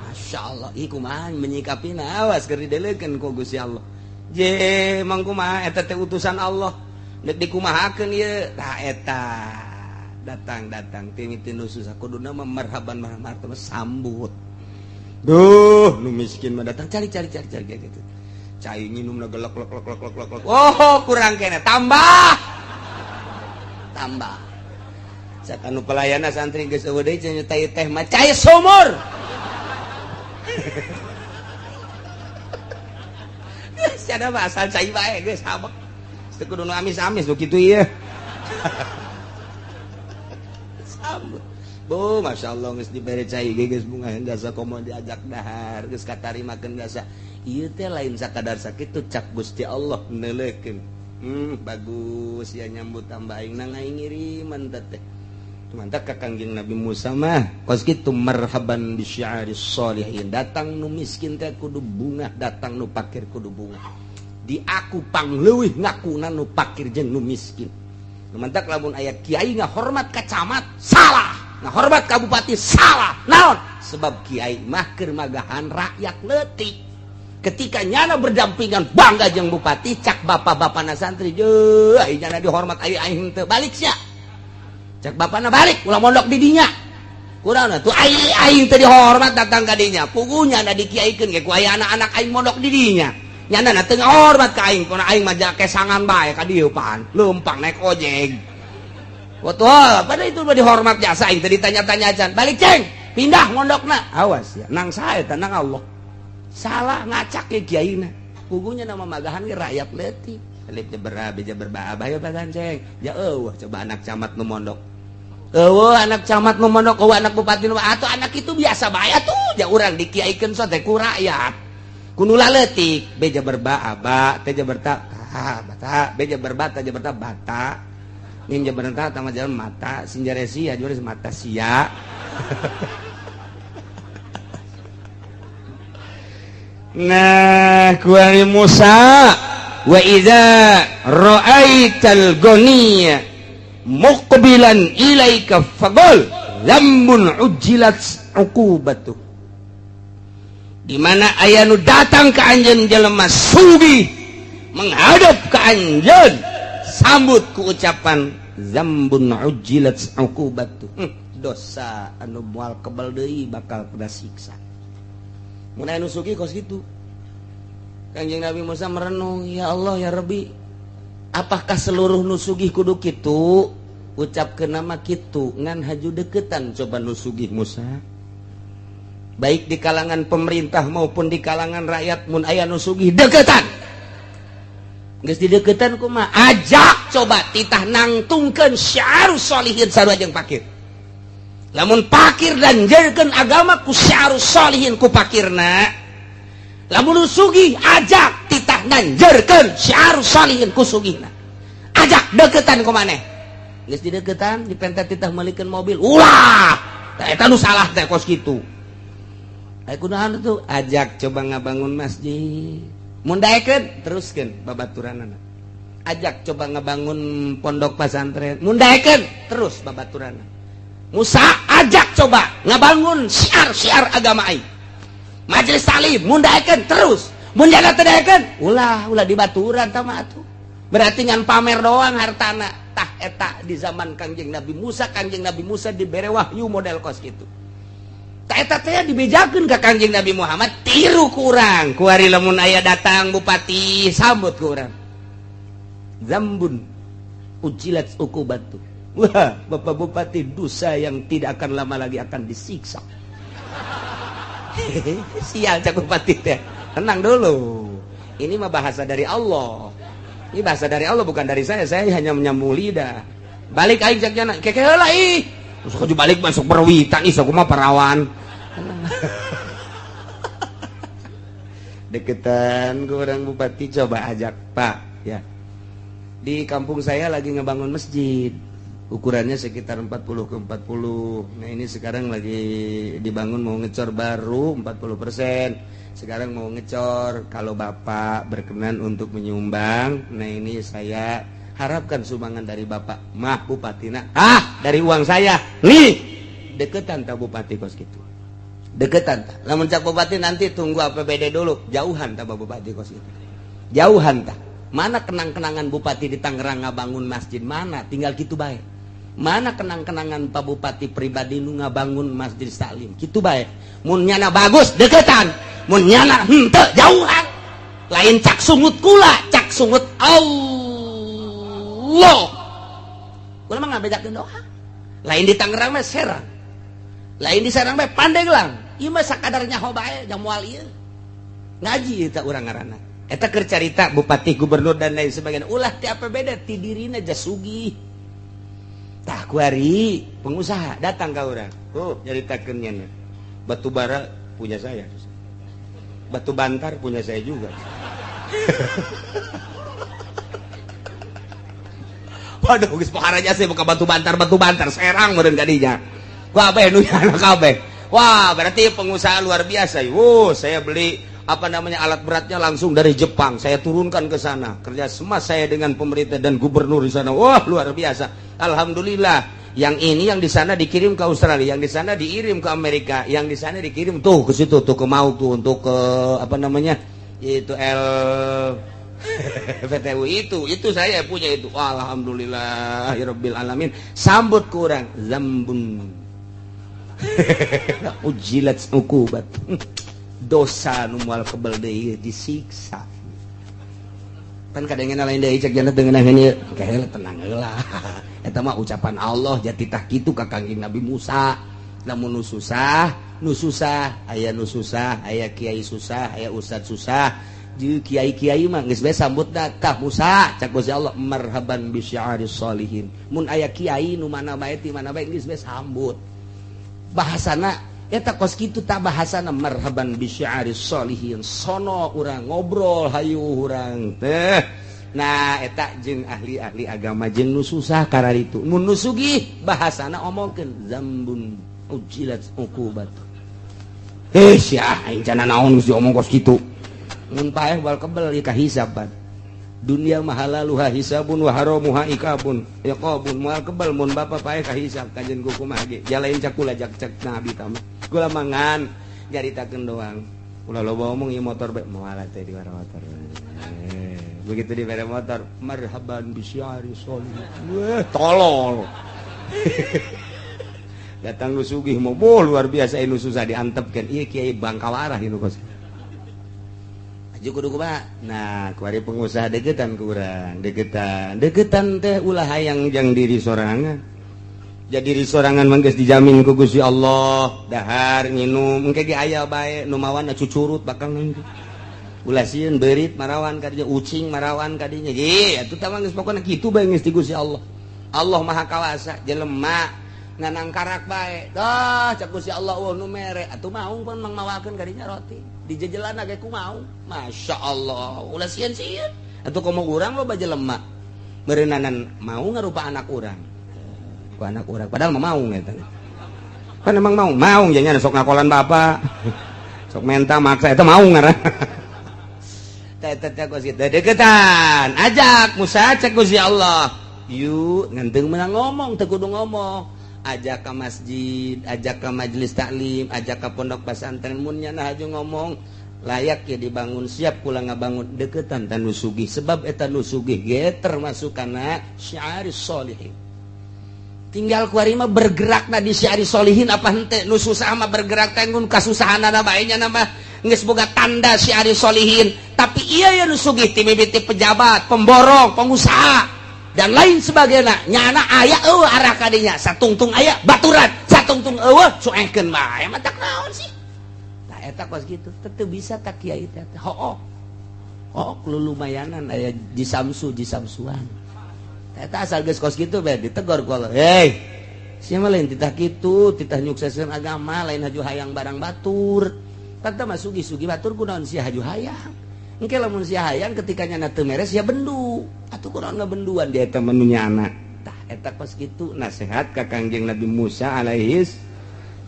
A: Masyaallah ieu kumaha menyikapina awas keur didelekeun ku Gusti Allah. Je mangkumaha eta teh utusan Allah. Nek dikumahakeun ieu tah eta datang timiti nu susah kuduna mah marhaban marhaban sambut. Duh nu miskin mah datang cari gitu. Cai nginumna gelek lek. Oh kurang kene tambah. Sakanu pelayana santri geus eueuh deui cenah nyutai teh mah cai sumur. Sada mah asal cai bae geus habek. Teu kudu nu amis-amis begitu ieu. Sambut. Bu, masyaallah geus dibere cai ge geus bunga jasa komo diajak dahar geus katarimakeun jasa. Ieu teh lain sakadar sakitu cak Gusti Allah neuleukeun. Bagus ya nyambut tambah aing na ngiriman teh. Mantap ka Kangjeng Nabi Musa mah kos kitu marhaban bi syi'aris sholihin. Datang nu miskin teh kudu bunga, datang nu pakir kudu bunga. Di aku pangleuwih ngakuna nu pakir jeung nu miskin. Mantap lamun aya kiai ngahormat ka camat salah, ngahormat ka bupati salah. Naon? Sebab kiai mah keur magahan rakyat leutik. Ketika nyana berdampingan bangga jeung bupati cak bapak-bapana santri je ai nyana dihormat aing teu balik sia. Cak bapana balik ulah mondok di dinya. Kunaon atuh aing teu dihormat datang ka dinya. Pugunya da dikiaikeun ge ku aya anak-anak aing mondok di dinya. Nyana teu ngahormat ka aing, kuna aing mah kesangan bae ka dieu pan, leumpang naik ojek. Wah, pada itu mah dihormat jasa aing teh ditanya-tanya acan. Balik ceng, pindah mondokna. Awas ya, nang sae teh nang Allah. Salah ngacak ke kiaina. Pugunya nama magahan ge rakyat leutik. Lip beja berbaabah ya bagan ceng. Ya eueuh coba anak camat nu mondok. Eueuh anak camat nu mondok, eueuh anak bupati nu atuh anak itu biasa bae atuh. Ja urang dikiaikeun so teh ku rakyat. Kunula leutik beja berbaaba teh jaberta bata beja berbata jaberta bata nin jaberta tama jalan mata sinjaresi ya juris mata sia. Nah kuari Musa wa idza ra'aital ghaniya muqbilan ilaika faqul lamun ujilat uqubatuh. Di mana aya nu datang ka anjeun jelema sugih menghadap ka anjeun sambut ku ucapan zambun ujilat uqubatu. Dosa anu moal kebal deui bakal kena siksa. Mun aya nu sugih kos kitu. Kanjeng Nabi Musa merenung, ya Allah ya Rabbi, apakah seluruh nu sugih kudu kitu? Ucapkeun nama kitu ngan haju deketan coba nu sugih Musa. Baik di kalangan pemerintah maupun di kalangan rakyat mun aya nu sugih deketan. Geus di deketan kumaha? Ajak coba titah nangtungkeun syiarus sholihin sarua jeung pakir. Lamun pakir dan janjeurkeun agama ku syiarus sholihin ku pakirna. Lamun nu sugih ajak bupati tah nganjerkeun syiar salihin kusugihna. Ajak deketan ku maneh. Geus dideketan dipentet titah meulikeun mobil. Ulah. Tah eta nu salah teh kos kitu. Aya kunaon tuh? Ajak coba ngabangun masjid. Mun daekeun teruskeun babaturanana. Ajak coba ngebangun pondok pesantren. Mun daekeun terus babaturanana. Musa ajak coba ngabangun syiar-syiar agama aing. Majelis taklim mun daekeun terus. Mun jana teu daekeun ulah dibaturan tah mah atuh. Berarti ngan pamer doang hartana. Tah eta di zaman Kangjeng Nabi Musa dibere wahyu model kos kitu. Tah eta teh dibejakeun ka Kangjeng Nabi Muhammad tiru ku urang. Ku ari lamun aya datang bupati sambut ku urang. Zambun ujilat ukubatu. Wah, Bapak Bupati, dosa yang tidak akan lama lagi akan disiksa. Sial cak bupati teh. Tenang dulu. Ini mah bahasa dari Allah. Ini bahasa dari Allah bukan dari saya. Saya hanya menyambung lidah. Balik aing cak jana. Keke heula ih. Terus kudu balik masuk perwitan ih sakumaha perawan. Deketan ke orang bupati coba ajak, Pak, ya. Di kampung saya lagi ngebangun masjid. Ukurannya sekitar 40 ke 40. Nah ini sekarang lagi dibangun mau ngecor baru 40%. Sekarang mau ngecor. Kalau Bapak berkenan untuk menyumbang, nah ini saya harapkan sumbangan dari Bapak. Mah Bupatina. Dari uang saya. Nih, deketan tak Bupati kos gitu. Deketan tak. Lamun cak Bupati nanti tunggu APBD dulu. Jauhan tak Bupati kos gitu. Jauhan tak. Mana kenang-kenangan Bupati di Tangerang ngabangun masjid mana? Tinggal gitu baik. Mana kenang-kenangan Pak Bupati pribadi nu ngabangun masjid taklim? Kitu bae. Mun nyana bagus deketan, mun nyana henteu jauhan. Lain cak sungut kula, cak sungut Allah. Kula mah ngabejakeun doa. Lain di Tangerang mah Serang. Lain di Serang mah Pandeglang. Ieu mah sakadarnya ho bae jang moal ieu. Ngaji eta urang ngaranna. Eta keur carita bupati, gubernur dan lain sebagainya. Ulah ti APBD ti dirina jasugih. Tah kuari pengusaha datang ke orang. Oh, nyaritakeun nya. Batu bara punya saya. Batu bantar punya saya juga. Waduh, geus paharanya saya buka batu bantar Serang meureun kadinya. Wah, bae nu nyana kabeh. Wah, berarti pengusaha luar biasa. Saya beli alat beratnya langsung dari Jepang. Saya turunkan ke sana. Kerja sama saya dengan pemerintah dan gubernur di sana. Wah, luar biasa. Alhamdulillah. Yang ini yang di sana dikirim ke Australia, yang di sana dikirim ke Amerika, yang di sana dikirim tuh ke situ tuh ke mau tuh untuk ke itu PTU itu saya punya itu. Alhamdulillahirabbil alamin. Sambut kurang zambun. Ujilat ukubat. Dosa nu moal kebal deui disiksa. Pan kadengeun lain deui cek jana teu ngeunah ieu. Kae tenang heula. Eta mah ucapan Allah jati tah kitu ka Kangjeng Nabi Musa. Lamun nu susah, aya nu susah, aya kiai susah, aya ustad susah. Jeung kiai-kiai mah geus bae sambutna tah Musa, cak Gusti Allah marhaban bi syi'aris sholihin. Mun aya kiai nu mana bae ti mana bae geus bae sambut. Bahasana eta kos kitu tak bahasana marhaban bi syi'aris sholihin. Sono urang ngobrol hayu urang teh. Nah eta jeung ahli-ahli agama jeung nu susah karena itu. Mun nu sugih bahasana omongkeun zambun ujilat uqubat. Sia aing cenah naon geus diomong kos kitu. Mun paeh bal kebel ieu kahisaban. Dunia mahalaluha hisabun wa haramuha ikabun. Yaqabun moal kebel mun bapa paeh kahisab kanjeun ku kumaha ge. Jalain cakula jak cek nabi tama. Kula mangan nyaritakeun doang. Kula loba omong ieu motor bae moal teh di motor. Begitu di bere motor marhaban bisyari solih. Wah, tolol. Datang nu sugih mah luar biasa nu susah diantepkeun. Ieu kiai Bangkawarah ieu kos. Aju kudu kumaha? Nah, kuari pengusaha degetan ku urang, degetan teh ulah hayang jang diri sorangan. Jadi diri sorangan mah geus dijamin ku Gusti Allah, dahar nginum engke ge aya bae nu mawan cucurut bakal nanti. Ulah sieun beurit marawan kadinya, ucing marawan kadinya. Ye, atuh tah mah geus pokona kitu bae geus ti Gusti Allah. Allah Maha Kawasa, jelema nganang karak bae. Dah, cak Gusti Allah nu mere, atuh maung pun mangmawakeun kadinya roti. di jajalan kayak ku mau. Masya Allah ulah sieun-sieun atuh komo urang lo baja lemak berenanan mau ngarupa anak urang ku anak urang padahal mau ngeta kan emang mau janya sok ngakolan bapak sok menta maksa itu mau ngaran teh kos kitu deketan ajak musa cek Gusti Allah yuk ngenteng menang ngomong teu kudu ngomong ajak ke masjid ajak ke majelis taklim ajak ke pondok pesantren mun nya haju ngomong layak ya dibangun siap kula ngabangun deketan tan nusugih sebab eta nusugih ge termasuk kana syiaris sholihin tinggal kuari mah bergerak na di syiaris sholihin apa henteu nu susah mah bergerak teh ngun kasusahanana bae nya mah geus boga tanda syiaris sholihin tapi iya ya nusugih ti mimiti pejabat pemborong pengusaha dan lain sebagainya nyana aya eueuh arah kadinya satungtung aya baturan satungtung eueuh cuengkeun bae mah tak naon sih eta kos gitu tetep bisa tak kiai teh hooh lumayanan aya jisamsuan eta asal geus kos gitu bae ditegor ku Allah hei sia mah lain titah kitu titah nyukseskeun agama lain haju hayang barang batur tanta mah sugi-sugi batur kunaon sia haju hayang engke lamun sia hayang ketika nyana teu meres ya bendu atuh kunaon ngabenduan dia eta menu nyana tah eta kos gitu nasihat ka Kangjeng Nabi Musa alaihi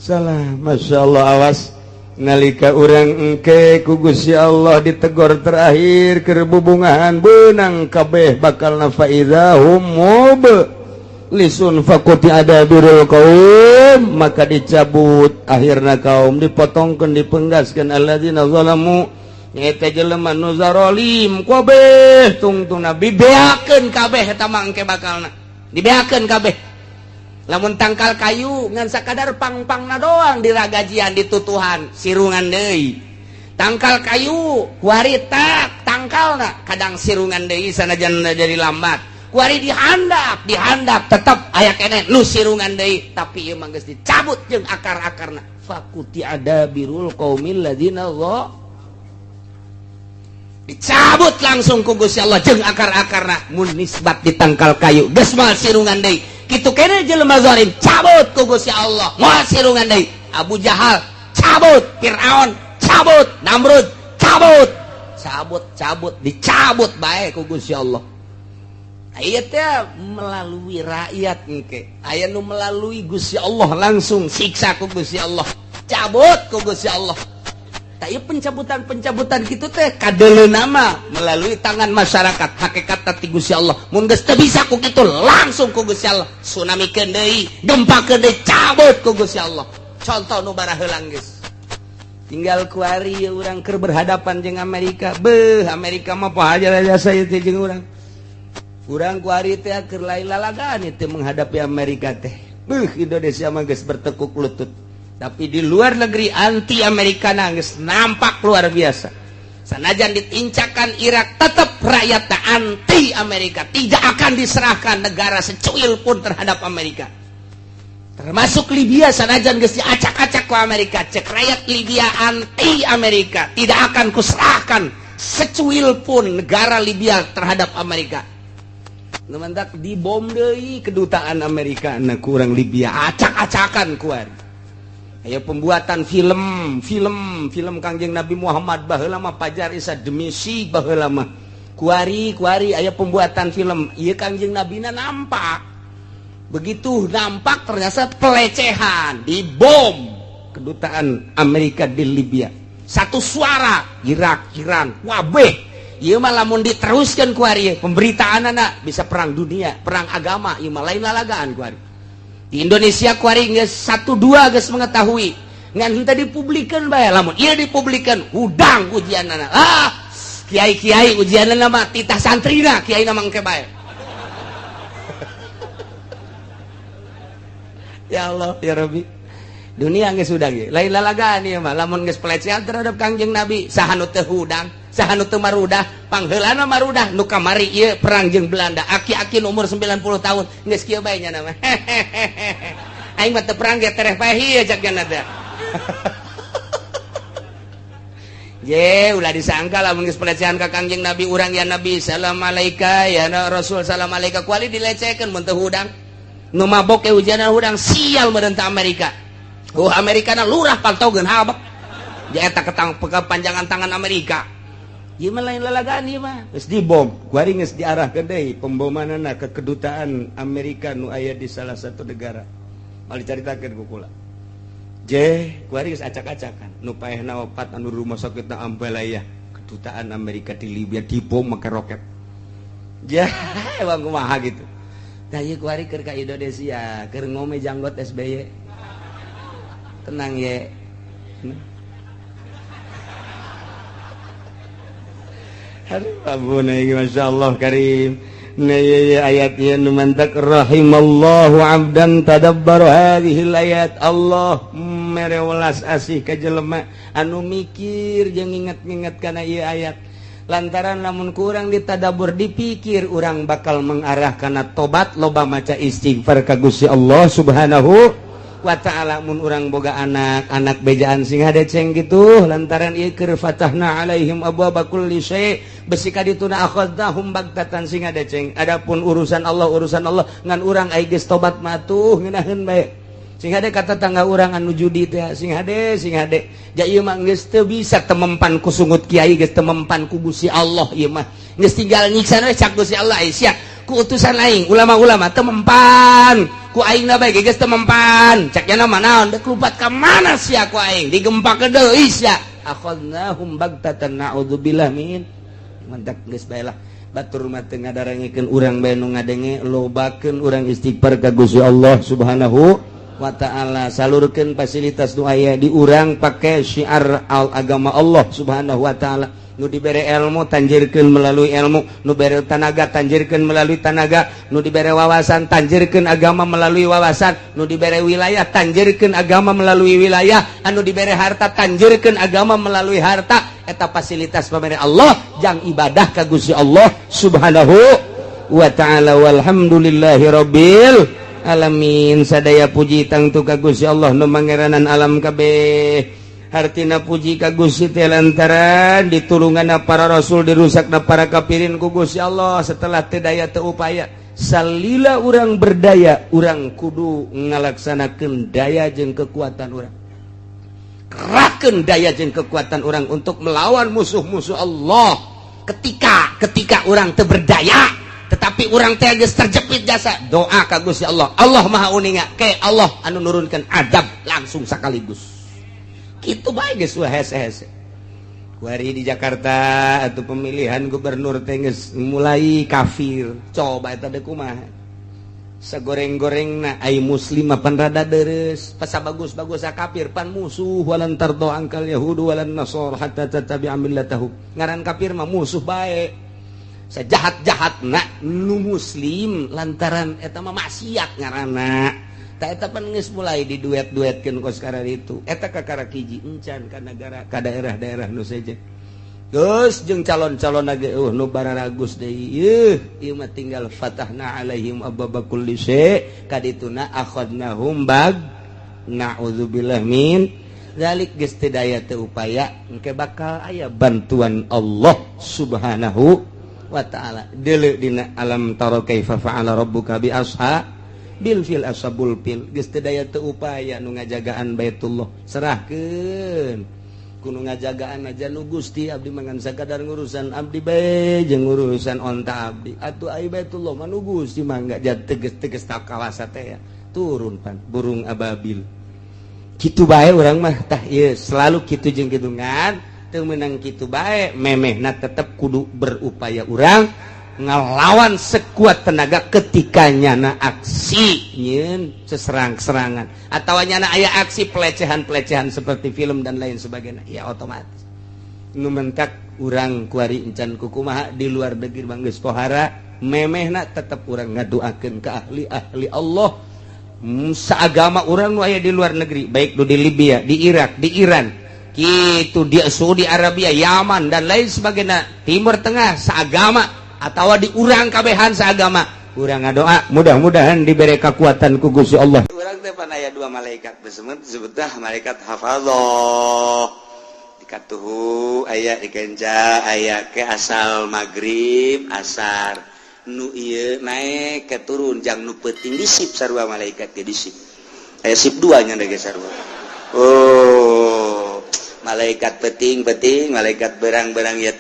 A: salam masyaallah awas nalika urang engke ku Gusti Allah ditegor terakhir keur bubungahan beunang kabeh bakalna faidahum lisun fakuti adabirul qaum maka dicabut akhirna kaum dipotongkeun dipenggaskeun alladzina zalamu eta jelema nu zalim kabeh tungtungna dibeakeun kabeh eta mah engke bakalna dibeakeun kabeh lamun tangkal kayu ngan sakadar pang-pangna doang diragajian ditutuhan sirungan deui tangkal kayu kuari tak tangkalna kadang sirungan deui sanajan jadi lambat kuari dihandap tetep aya keneh nu sirungan deui tapi ieu mah geus dicabut jeung akar-akarna fakuti adabirul qaumil ladzina dicabut langsung ku Gusti Allah jeung akar-akarna mun nisbat ditangkal kayu geus moal sirungan deui kitu kene jelema zalim cabut ku Gusti Allah moal sirungan deui Abu Jahal cabut Firaun cabut Namrud cabut dicabut bae ku Gusti Allah aya teh melalui rakyat engke aya nu melalui Gusti Allah langsung siksa ku Gusti Allah cabut ku Gusti Allah tapi pencabutan kitu teh kadeleuna mah melalui tangan masyarakat hakikat ti Gusti Allah mun geus teu bisa ku kitu langsung ku Gusti Allah tsunamikeun deui gempakeun deui cabut ku Gusti Allah contoh nu bara heulang geus tinggal kuari urang keur berhadapan jeung Amerika Amerika mah poha jasa ieu teh jeung urang kuari teh keur lain lalagaan teh menghadapi Amerika teh Indonesia mah geus bertekuk lutut tapi di luar negeri anti Amerika nangis nampak luar biasa sanajan ditincakan Irak tetap rakyatnya anti Amerika tidak akan diserahkan negara secuil pun terhadap Amerika termasuk Libya sanajan geus diacak-acak ku Amerika cek rakyat Libya anti Amerika tidak akan kuserahkan secuil pun negara Libya terhadap Amerika nemendak dibom deui kedutaan Amerika na kurang Libya acak-acakan kuari aya pembuatan film Kangjeng Nabi Muhammad baheula mah Fajar Isa Demisi baheula mah kuari aya pembuatan film ieu Kangjeng Nabina nampak begitu nampak ternyata pelecehan dibom kedutaan Amerika di Libya satu suara Irak Iran wabeh ieu mah lamun diteruskeun kuari pemberitaanana bisa perang dunia perang agama ieu mah lain lalagaan kuari di Indonesia kuari geus 1-2 geus mengetahui ngan henteu dipublikeun bae lamun ieu dipublikeun hudang ujianana kiai-kiai ujianana mah titah santrina kiai na mangke bae ya Allah ya Rabbi dunia geus hudang ieu lain lalagaan ieu mah lamun geus pelecehan terhadap Kangjeng Nabi saha nu teu hudang saha nu teu marudah pangheulana marudah nu kamari ieu perang jeung Belanda aki-aki umur 90 tahun geus kieu bae nya nama aing mah teu perang ge tereh bae ieu jagna teh ye ulah disangka lamun geus pelecehan ka Kangjeng Nabi urang ya Nabi salam alaika ya Rasul salam alaika kuali dilecekeun mun teu hudang nu mabok ke hujanan hudang sial meureun ta Amerika Amerika na lurah paltogeun habak Eta ketang kepanjangan tangan Amerika. Ieu mah lain lalagaan ieu mah. Geus dibom, kuari geus diarahkeun deui pembomanana ke kedutaan Amerika nu aya di salah satu negara. Mal dicaritakeun ku kula. Kuari geus acak-acakan. Nu paehna opat anu rumah sakitna Ambalaya, kedutaan Amerika di Libya dibom make roket. Emang kumaha gitu. Tah ieu kuari keur ka Indonesia, keur ngome janggot SBY. Tenang ye. Aduh, ampun ini Masya Allah karim. Nah ayatnya numantak rahimallahu abdan tadabbaru hadhil ayat. Allah merewelas asih ka jelema anu mikir jeung ingat-ingat kana ieu ayat. Lantaran lamun kurang ditadabur dipikir urang bakal mengarah kana tobat loba maca istighfar ka Gusti Allah Subhanahu wa ta'ala. Mun urang boga anak bejaan sing hadeceng gitu lantaran ieu keur fatahna alaihim abwaaba kulli syai' besi ka dituna akhadnahum bagtatan sing hadeceng. Adapun urusan Allah ngan urang aya geus tobat matuh ngeunaheun bae. Sing hade kata tangga urang anu judi teh sing hade ja ieu mah geus teu bisa temempan ku sungut kiai geus temempan ku Gusti Allah ieu mah geus tinggal nyiksa we cak Gusti Allah sia ku utusan aing ulama-ulama temempan ku aingna bae geus temempan cak nya mah naon deuk lupat ka mana sia ku aing digempakeun deui sia akhadnahum bagtatan naudzubillah min mantak geus bae lah batur mah teu ngadarengikeun urang bae nu ngadenge lobakeun urang istighfar ka Gusti Allah Subhanahu wa ta'ala. Salurkeun fasilitas nu aya di urang pake syiar agama Allah Subhanahu wa ta'ala. Nu dibere ilmu tanjirkeun melalui ilmu, nu dibere tanaga tanjirkeun melalui tanaga, nu dibere wawasan tanjirkeun agama melalui wawasan, nu dibere wilayah tanjirkeun agama melalui wilayah, anu dibere harta tanjirkeun agama melalui harta. Eta fasilitas pamere Allah jang ibadah ka Gusti Allah Subhanahu wa ta'ala. Walhamdulillahi rabbil alamin. Sadaya puji tangtu ka Gusti Allah nu mangeranan alam kabeh. Hartina puji ka Gusti teh lantaran ditulunganna para rasul dirusakna para kafirin ku Gusti Allah setelah teu daya teu upaya. Salila urang berdaya, urang kudu ngalaksanakeun daya jeung kekuatan urang. Kerahkeun daya jeung kekuatan urang untuk melawan musuh-musuh Allah. Ketika urang teu berdaya, tetapi urang teh geus terjepit jasa, doa ka Gusti Allah. Allah Maha Uninga, ke Allah anu nurunkeun adab langsung sakaligus. Kitu bae geus hese-hese. Kuari di Jakarta atuh pemilihan gubernur teh geus mulai kafir. Coba eta teh kumaha? Sagoreng-gorengna ai muslim pan rada deres, pasabagus-bagus kafir pan musuh walan tardo angkal yahudu walan nasor hatta tattabi'a millatahum. Ngaran kafir mah musuh bae. Sajahat-jahatna nu muslim lantaran eta mah maksiat ngaranna. Ta eta pan geus mulai diduet-duetkeun ku sekarang itu. Eta kakara hiji encan ka negara ka daerah-daerah nu seje. Geus jeung calon-calon ge nu bararagus deui. Ieu mah tinggal fatahna alaihim abwaaba kulli syai' kadituna akhadnahum bag na'udzubillah min zalik geus teu daya teu upaya engke bakal aya bantuan Allah Subhanahu wa ta'ala. Deuleu dina alam tara kaifa fa'ala rabbuka bi bil fil ashabul fil geus teu daya teu upaya nu ngajagaan Baitullah serahkeun kudu ngajagaan aja nu Gusti abdi mangan sakadar ngurusan abdi bae jeung ngurusan onta abdi atuh ai Baitullah mah nu Gusti mangga teges tak kawasa teh ya turun pan burung ababil kitu bae urang mah tah ieu selalu kitu jeung kitu ngan teu meunang kitu bae memehna tetep kudu berupaya urang ngelawan sekuat tenaga ketika nyana aksi nyen seserang-serangan atau nyana aya aksi pelecehan-pelecehan seperti film dan lain sebagainya ya otomatis nu mentak urang kuari encan kukumaha di luar negeri manggeus pohara memehna tetep urang ngadoakeun ka ahli-ahli Allah saagama urang nu aya di luar negeri baik di Libya, di Irak, di Iran kitu di Saudi Arabia, Yaman dan lain sebagainya Timur Tengah saagama atau di urang kabehan seagama urang ngadoa mudah-mudahan diberi kekuatan ku Gusti Allah. Urang teh pan aya dua malaikat disebutlah malaikat hafadzah dikatuhu aya dikenca aya ke asal magrib asar nu ieu naik ke turun jang nu peuting disip sarua malaikat ge disip aya sip 2 nya da ge sarua. Oh
B: malaikat peting-peting malaikat berang-berang ya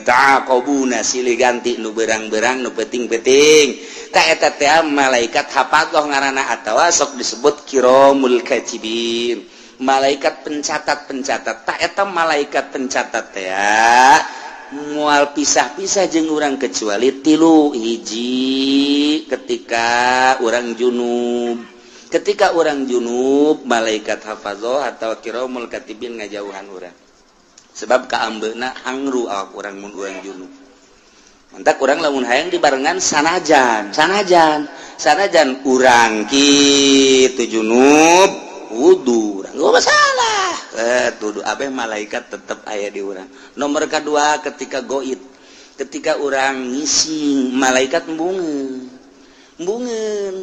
B: taqabuna silih ganti nu berang-berang nu peting-peting ta eta teh malaikat hafazoh ngaranna atawa sok disebut kiramul katibin malaikat pencatat-pencatat ta eta malaikat pencatat teh moal pisah-pisah jeung urang kecuali tilu hiji ketika urang junub malaikat hafazoh atau kiramul katibin ngajauhan urang sebab kaambeuna angru awak urang mun urang junub mantak urang lamun hayang dibarengan sanajan urang kitu junub wudu urang gak masalah tuduh abeh malaikat tetap aya di urang nomor kedua ketika goit ketika urang ngising malaikat embungeun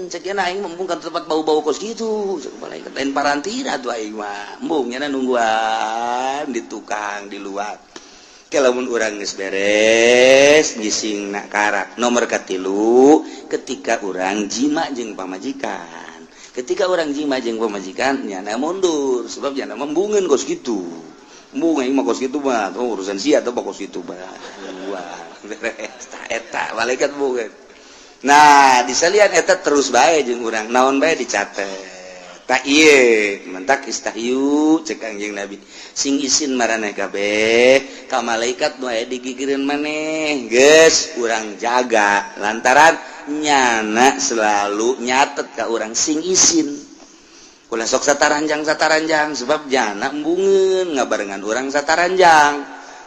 B: cek nya aing membung ka tempat bau-bau kos gitu cek malaikat lain parantina tuh aing mah embung nya nungguan di tukang di luar ke lamun urang geus beres ngising nak karak nomor katilu ketika urang jima jeung pamajikan ketika orang jima jeung pamajikan nyana mundur sebab nyana membungeun kos kitu embung aing mah kos kitu mah urusan sia teh kos kitu mah wah beres eta malaikat bungeun nah disalian eta terus bae jeung urang naon bae dicatet ta ieu mentak istahyu cek Kangjeng Nabi sing isin maraneh kabeh ka malaikat nu aya digigireun maneh geus urang jaga lantaran nyana selalu nyatet ka urang sing isin ulah sok sataranjang sebab nyana embungeun ngabarengan urang sataranjang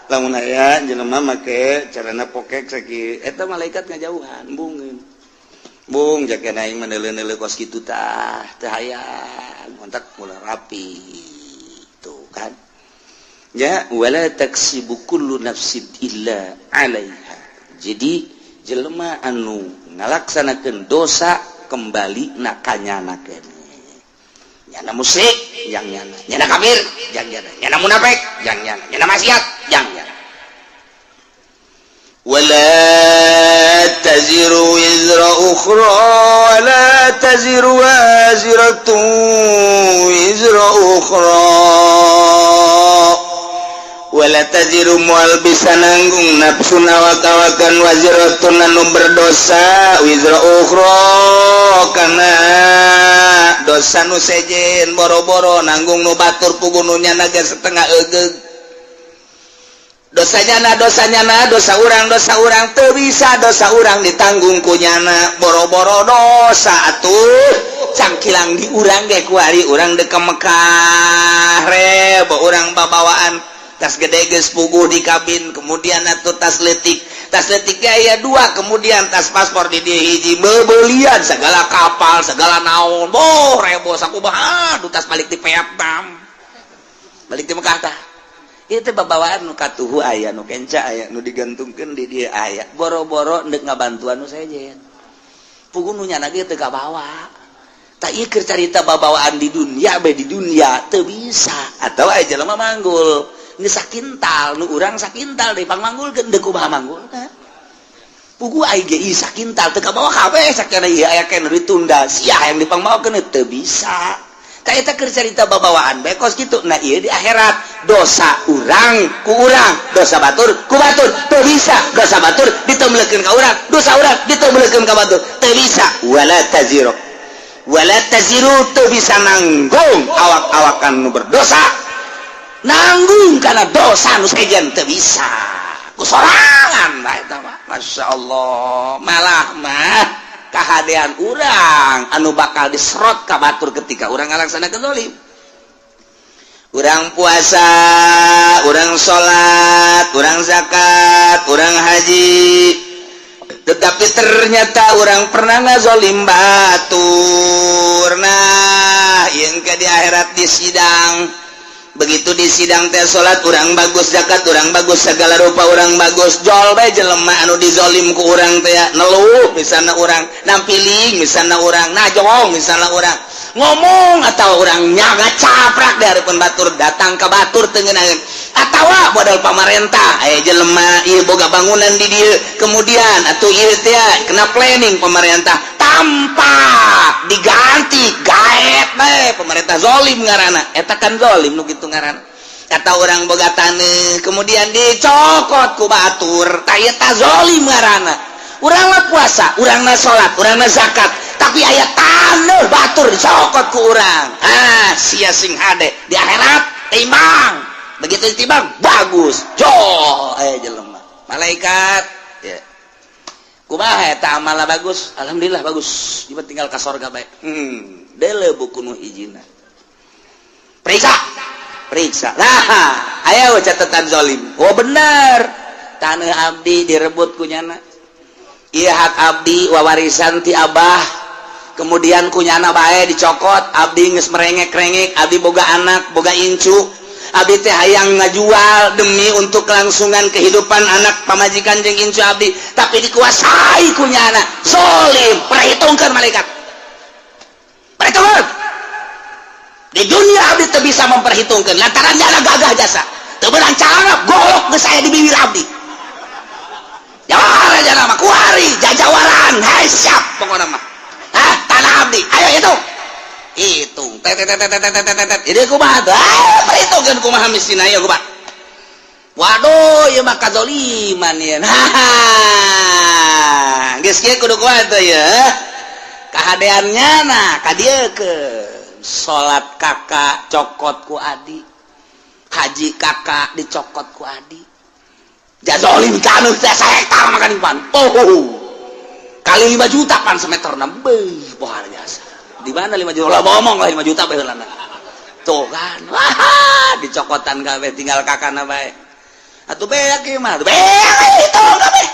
B: lamun aya jelema make carana pokek sakieu eta malaikat ngajauhan embungeun bung jakeun aing meneuleuh-neuleuh kos kitu tah teu hayang kontak ulah rapi tuh kan ya wala taksibu kullu nafsin illa 'alaiha jadi jelema anu ngalaksanakeun dosa kembali na kanyanakeun nyana musyrik yang nyana kafir yang nyana munafik yang nyana maksiat yang nyana wala taziru wizra ukhra wala taziru waziratun wizra ukhra wala taziru mual bisa nanggung nafsu awak-awakan waziratun anu berdosa wizra ukhra kana dosa nu sejen boro-boro nanggung nu batur pugununya naga setengah eugeg dosanya dosa urang teu bisa dosa urang ditanggung ku nyana boro-boro dosa atuh cangkilang di urang ge ku ari urang dek ka Mekah rebo urang babawaan tas gede geus puguh di kabin kemudian atuh tas leutik aya dua kemudian tas paspor di dieu hiji beubeulian segala kapal segala naon boh rebo sakumaha tas balik di Vietnam balik di Mekah tah itu babawaan nu katuhu aya nu kenca aya nu digantungkeun di dieu aya boro-boro endek ngabantuan nu sejen puguh nu nyana ge teu kabawa tak ieu keur carita babawaan di dunia teu bisa atawa aya jelema manggul geus sakintal nu urang sakintal deui pangmanggulkeun deuk kumaha manggulna puguh aya ge ieu sakintal teu kabawa kabeh sakana ieu aya keneh ditunda sia hayang dipangbawakeun teu bisa eta keur carita babawaan bae kos kitu nah ieu di akhirat dosa urang ku urang dosa batur ku batur teu bisa dosa batur ditembelkeun ka urang dosa urang ditembelkeun ka batur teu bisa wala taziru teu bisa nanggung awak-awakan nu berdosa nanggung kana dosa nu sejen teu bisa ku sorangan bae eta mah masyaallah malah mah kahadean urang anu bakal diserot ka batur ketika urang ngalaksanakeun zalim urang puasa urang salat urang zakat urang haji tetapi ternyata urang pernah ngazolim batur nah yang ke di akhirat di sidang begitu di sidang teh salat urang bagus zakat urang bagus segala rupa urang bagus jol bae jelema anu dizolim ku urang teh neluh misalna urang nampiling misalna urang najong misalna urang ngomong atau urang nyaga caprak dari pun batur datang ke batur teu ngeunaheun atawa modal pamarentah aya jelema ieu boga bangunan di dieu kemudian atuh ieu teh kena planning pemerintah tanpa diganti gaet bae pemerintah zolim ngaranna eta kan zolim nu kitu ngaranna kata orang boga taneuh kemudian dicokot ku batur tah ieu tah zalim ngaranna. Urang mah puasa, urang mah salat, urang mah zakat, tapi aya taneuh batur dicokot ku urang. Sia sing hade di akhirat timbang. Begitu ditimbang bagus. Jo aya jelema. Malaikat ya. Kumaha eta amalna bagus? Alhamdulillah bagus. Ieu tinggal ka sorga bae. Deuleu buku nu hijina. Periksa. Nah, aya catatan zalim. Oh bener. Taneuh abdi direbut ku nyana. Ieu hak abdi wawarisan ti abah. Kemudian ku nyana bae dicokot, abdi geus merengek-rengek, abdi boga anak, boga incu. Abdi teh hayang ngajual demi untuk kelangsungan kehidupan anak pamajikan jeung incu abdi, tapi dikuasai ku nyana. Zalim, perhitungkeun malaikat. Perhitungkeun. Di dunia abdi teu bisa memperhitungkeun lantaran nyana gagah jasa. Teu beurang carana golok geus aya di bibir abdi. Jawara jana mah kuari jajawaran, hai siap pokona mah. Tanah abdi, ayo hitung. Jadi kumaha tuh? Perhitungkeun kumaha miskin aya kumaha. Waduh, ieu mah kadzaliman ieu. Geus kieu kudu kuat teh ya. Kahadeannya nah ka dieu ke salat kakak cokot ku adi. Haji kakak dicokot ku adi. Jazolim kanu teh sahektar makan impan. Kali 5 juta pan semeterna. Beuh, pohar jasa. Di mana 5 juta? Lah ngomong lah 5 juta bae heulana. Tuh kan. Wah, dicokotan kabeh tinggal kakana bae. Atuh beak ieu mah. Beak itu kabeh.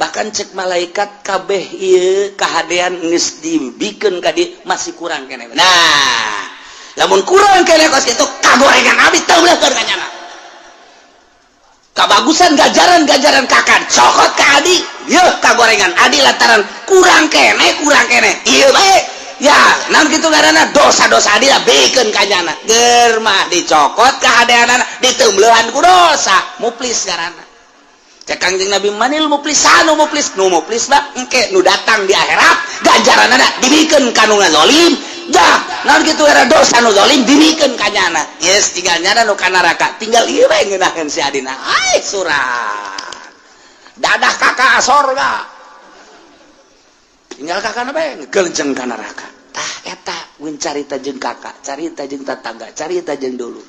B: Bahkan cek malaikat kabeh ieu kahadean geus dibikeun ka dieu masih kurang keneh. Nah, lamun kurang keneh kos kitu kagorengan abdi teu beuleuh keur kanyana. Kabagusan gajaran kakak cokot ka adi yeuh kagorengan adi lantaran kurang kene ieu bae ya naon kitu ngaranna dosa-dosa adi bikeun ka nyana geur mah dicokot kahadeanana diteumleuhan ku dosa muflis ngaranna cek Kangjeng Nabi manil muflis anu muflis nu muflis mah engke nu datang di akhirat ganjaranana dibikeun ka nu ngazolim dah naon kitu era dosa nu zalim dibikeun ka nyana yes tinggal nyana nu ka neraka tinggal ieu bae ngeunaheun si adina ai surat dadah kakak sorga tinggal kakana bae ngeuleujeng ka neraka tah eta mun carita jeung kakak carita jeung tetangga carita jeung dulu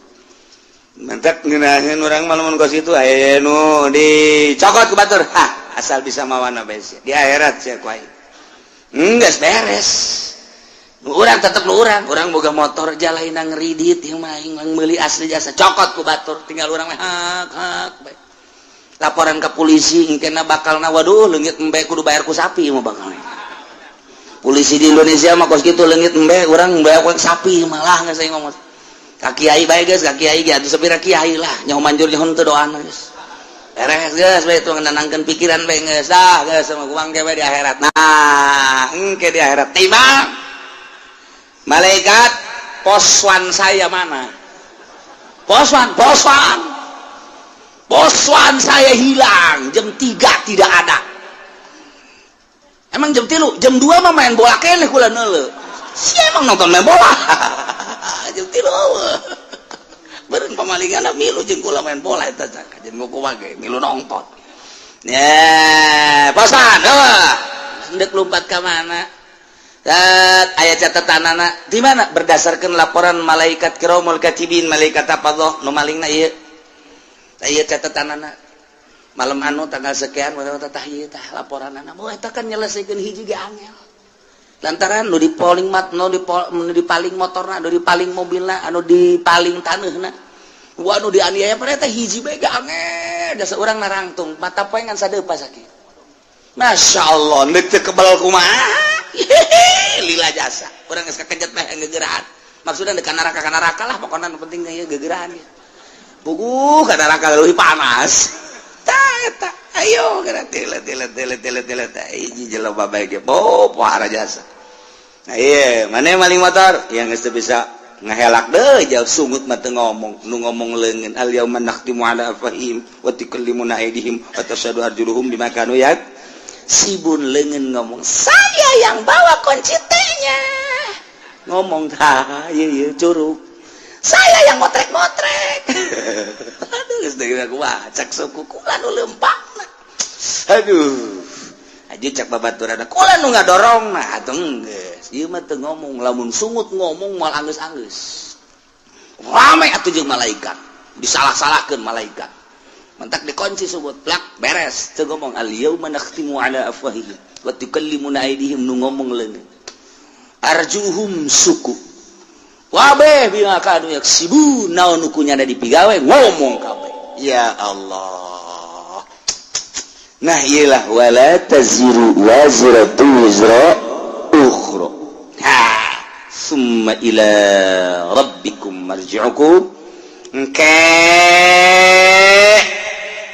B: mantap ngeunaheun urang mah lamun kos itu aya nu dicokot ku batur asal bisa mawana bae di akhirat sia ku aing geus beres. Urang tetep nu urang boga motor jalaina ngeridit ieu mah aing meuli asli jasa cokot ku batur tinggal urang mah hak bae. Laporan ka polisi engkena bakalna waduh leungit embe kudu bayar ku sapi mah bakalna. Polisi di Indonesia mah kos kitu leungit embe urang bayar ku sapi malah geus aing ngomong. Ka kiai bae geus ka kiai ge atuh sabira kiai lah nyaho manjur nyaho teu doana geus. Beres geus bae tu ngenangkeun pikiran bae geus dah geus sama kuang ge bae di akhirat. Nah, engke di akhirat timbang malaikat poswan saya mana? Poswan saya hilang jam 3 tidak ada. Emang jam 3, jam 2 mah main bola keneh kula neuleuh. Si emang nonton main bola. Jam 3. Beureun pamalingana milu jeung kula main bola eta cak. Jeung kumaha ge milu nonton. Ya, poswan heuh. Hendak lompat ka mana? Ayat catatanana di mana berdasarkan laporan malaikat kiramul katibin malaikat hafadzah nu malingna ieu aya catatanana malam anu tanggal sekian tah ieu tah laporanana moh eta kan nyelesikeun hiji ge angel lantaran nu dipaling dipaling motorna nu dipaling mobilna anu dipaling taneuhna anu dianiaya pada eta hiji bae ge angel da saurang narangtung mata poe ngan sadeupa sakieu masyaallah neuk teu kebal kumaha lila jasa orang geus kakejat bae geugeuran maksudna deuk ka neraka lah pokona nu penting ieu geugeuran ya puguh ka neraka leuwih panas tah eta ayo geura telet hiji jelema bae ge pohara jasa nah ieu mane maling motor yang geus teu bisa ngahelak deui jauh sungut mah teu ngomong nu ngomong leungeun al yauma nakhtimu ala afahim wa tukallimuna aydihim wa tashhadu arjuluhum bima kanu sibun leungeun ngomong saya yang bawa kunci tehnya ngomong tah ieu curug Saya yang motrek-motrek. Aduh geus deui aku cak suku kula nu leumpakna. Aduh. Aja cak babaturan kula nu ngadorongna atuh geus. Ieu mah teu ngomong lamun sungut ngomong mal anggeus-anggeus. Rame atuh jeung malaikat. Disalah-salahkeun malaikat. Mentak dikunci subut plak beres teu ngomong al yauma nakhtimu ala afwahihim wa tukallimuna aydihim nu ngomong leungeun. Arjuhum suku. Wabeh bima kanu yaksibu naon nu kunyana dipigawe ngomong kabeh. Ya Allah. Nah iyalah wala taziru wazratu wizra ukhra. Ha, summa ila rabbikum marji'ukum.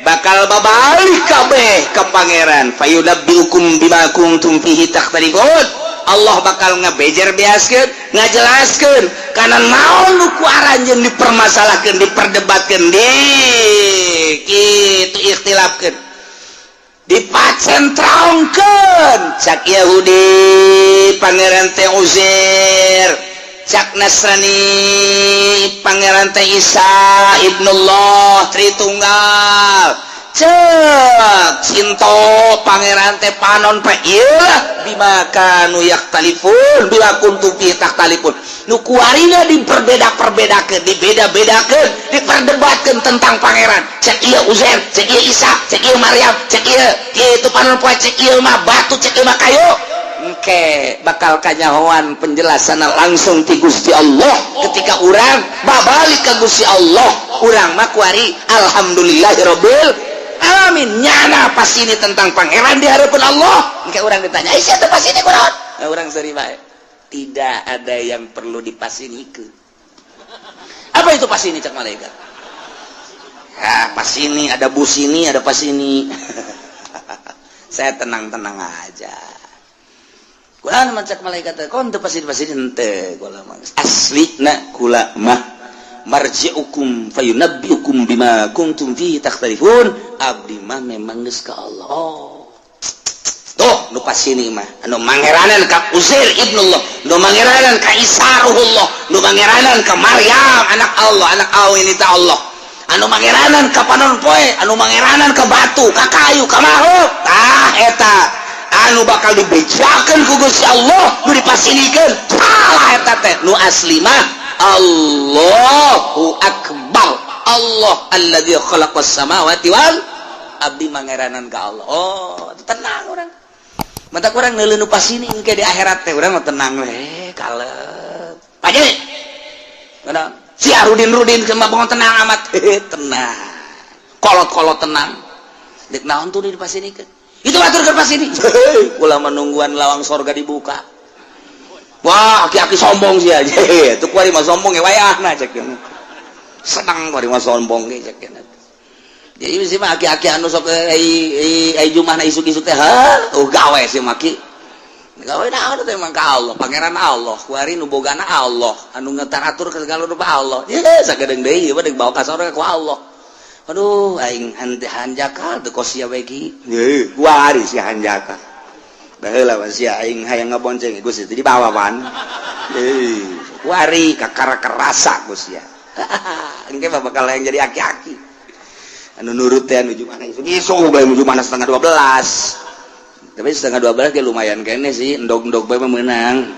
B: Bakal babalik kabeh ke pangeran. Fayunabbiukum bima kuntum fihi takhtalifun. Allah bakal ngabejer beaskeun, ngajelaskeun kana naon nu ku aranjeun dipermasalahkeun, diperdebatkeun, kitu ikhtilafkeun. Dipacentraungkeun cak Yahudi pangeran teh Uzair, cak Nasrani pangeran teh Isa ibnullah Tritunggal, cek Cinto pangeran teh panon pa ieu bima kanu yaktalifun bila kuntum fi taktalifun nu kuarina diperbeda-perbedakeun, dibeda-bedakeun, diperdebatkeun tentang pangeran. Cek ieu Uzair, cek ieu Isa, cek ieu Maryam, cek ieu kitu panon poe, cek ieu mah batu, cek ieu mah kayu. Engke bakal kanyahoan penjelasan langsung ti Gusti Allah ketika urang babalik ka Gusti Allah. Urang mah kuari alhamdulillahirabbil alamin nyana pas ini tentang pangeran di hadapan Allah. Engke urang ditanya, "Isi teh pas ini kunaon?" Nah, urang seri bae. Tidak ada yang perlu dipasinikeun. Apa itu pas ini cak malaikat? Ya, pas ini ada bus ini, ada pas ini. Saya tenang-tenang aja. Kula mah cak malaikat teh, "Kon teu pas ini henteu." Kula mah aslina kula mah marji'ukum fayunabbiukum bima kuntum fihi takhtalifun. Abdi mah memang geus ka Allah. Oh. Tuh nu pas ini mah anu mangeranan ka Uzair ibnullah, nu mangeranan ka Isa ruhullah, nu mangeranan ka Maryam anak Allah, anak awin ta Allah. Anu mangeranan ka panon poe, anu mangeranan ka batu, ka kayu, ka makhluk. Tah eta anu bakal dibejakeun ku Gusti Allah, nu dipasinikeun. Salah eta teh nu asli mah Allahu akbar. Allah alladzi khalaqas samawati wal abdi mangeranan ka Allah. Oh, tenang urang. Mata urang neuleun nu pasini engke di akhirat teh urang mah tenang we, kalep. Paje. Ngana si Rudin kemah bangun tenang amat. Tenang. Kolot-kolot tenang. Dek naon tuh dipasinikeun? Itu batur keur pasini. Kula menungguan lawang sorga dibuka. Wah, aki-aki sombong sih aja. Tuh kuari mah sombong ge wayahna cek. Senang kuari mah sombong ge cek. Jadi sih mah aki-aki anu sok ai Jumat isuk-isuk teh gawe sih maki. Gawe naon teh mah ka Allah, pangeran Allah, kuari nu bogana Allah, anu ngetaratur segala rupa Allah. Ye sagedeung deui ieu mah deuk bawa ka sorga ku Allah. Aduh aing henteu hanjakal teu kosia we ki. Ye, kuari si hanjakal. Baheula sia aing hayang ngabonceng Gusti teh dibawa pan. Kuari kakara kerasa Gusti ya. Engke bakal yang jadi aki-aki. Anu nurut teh anu Jumat isuk bae menuju mana setengah 12. Tapi setengah 12 ge lumayan kene sih, endog-endog bae meunang.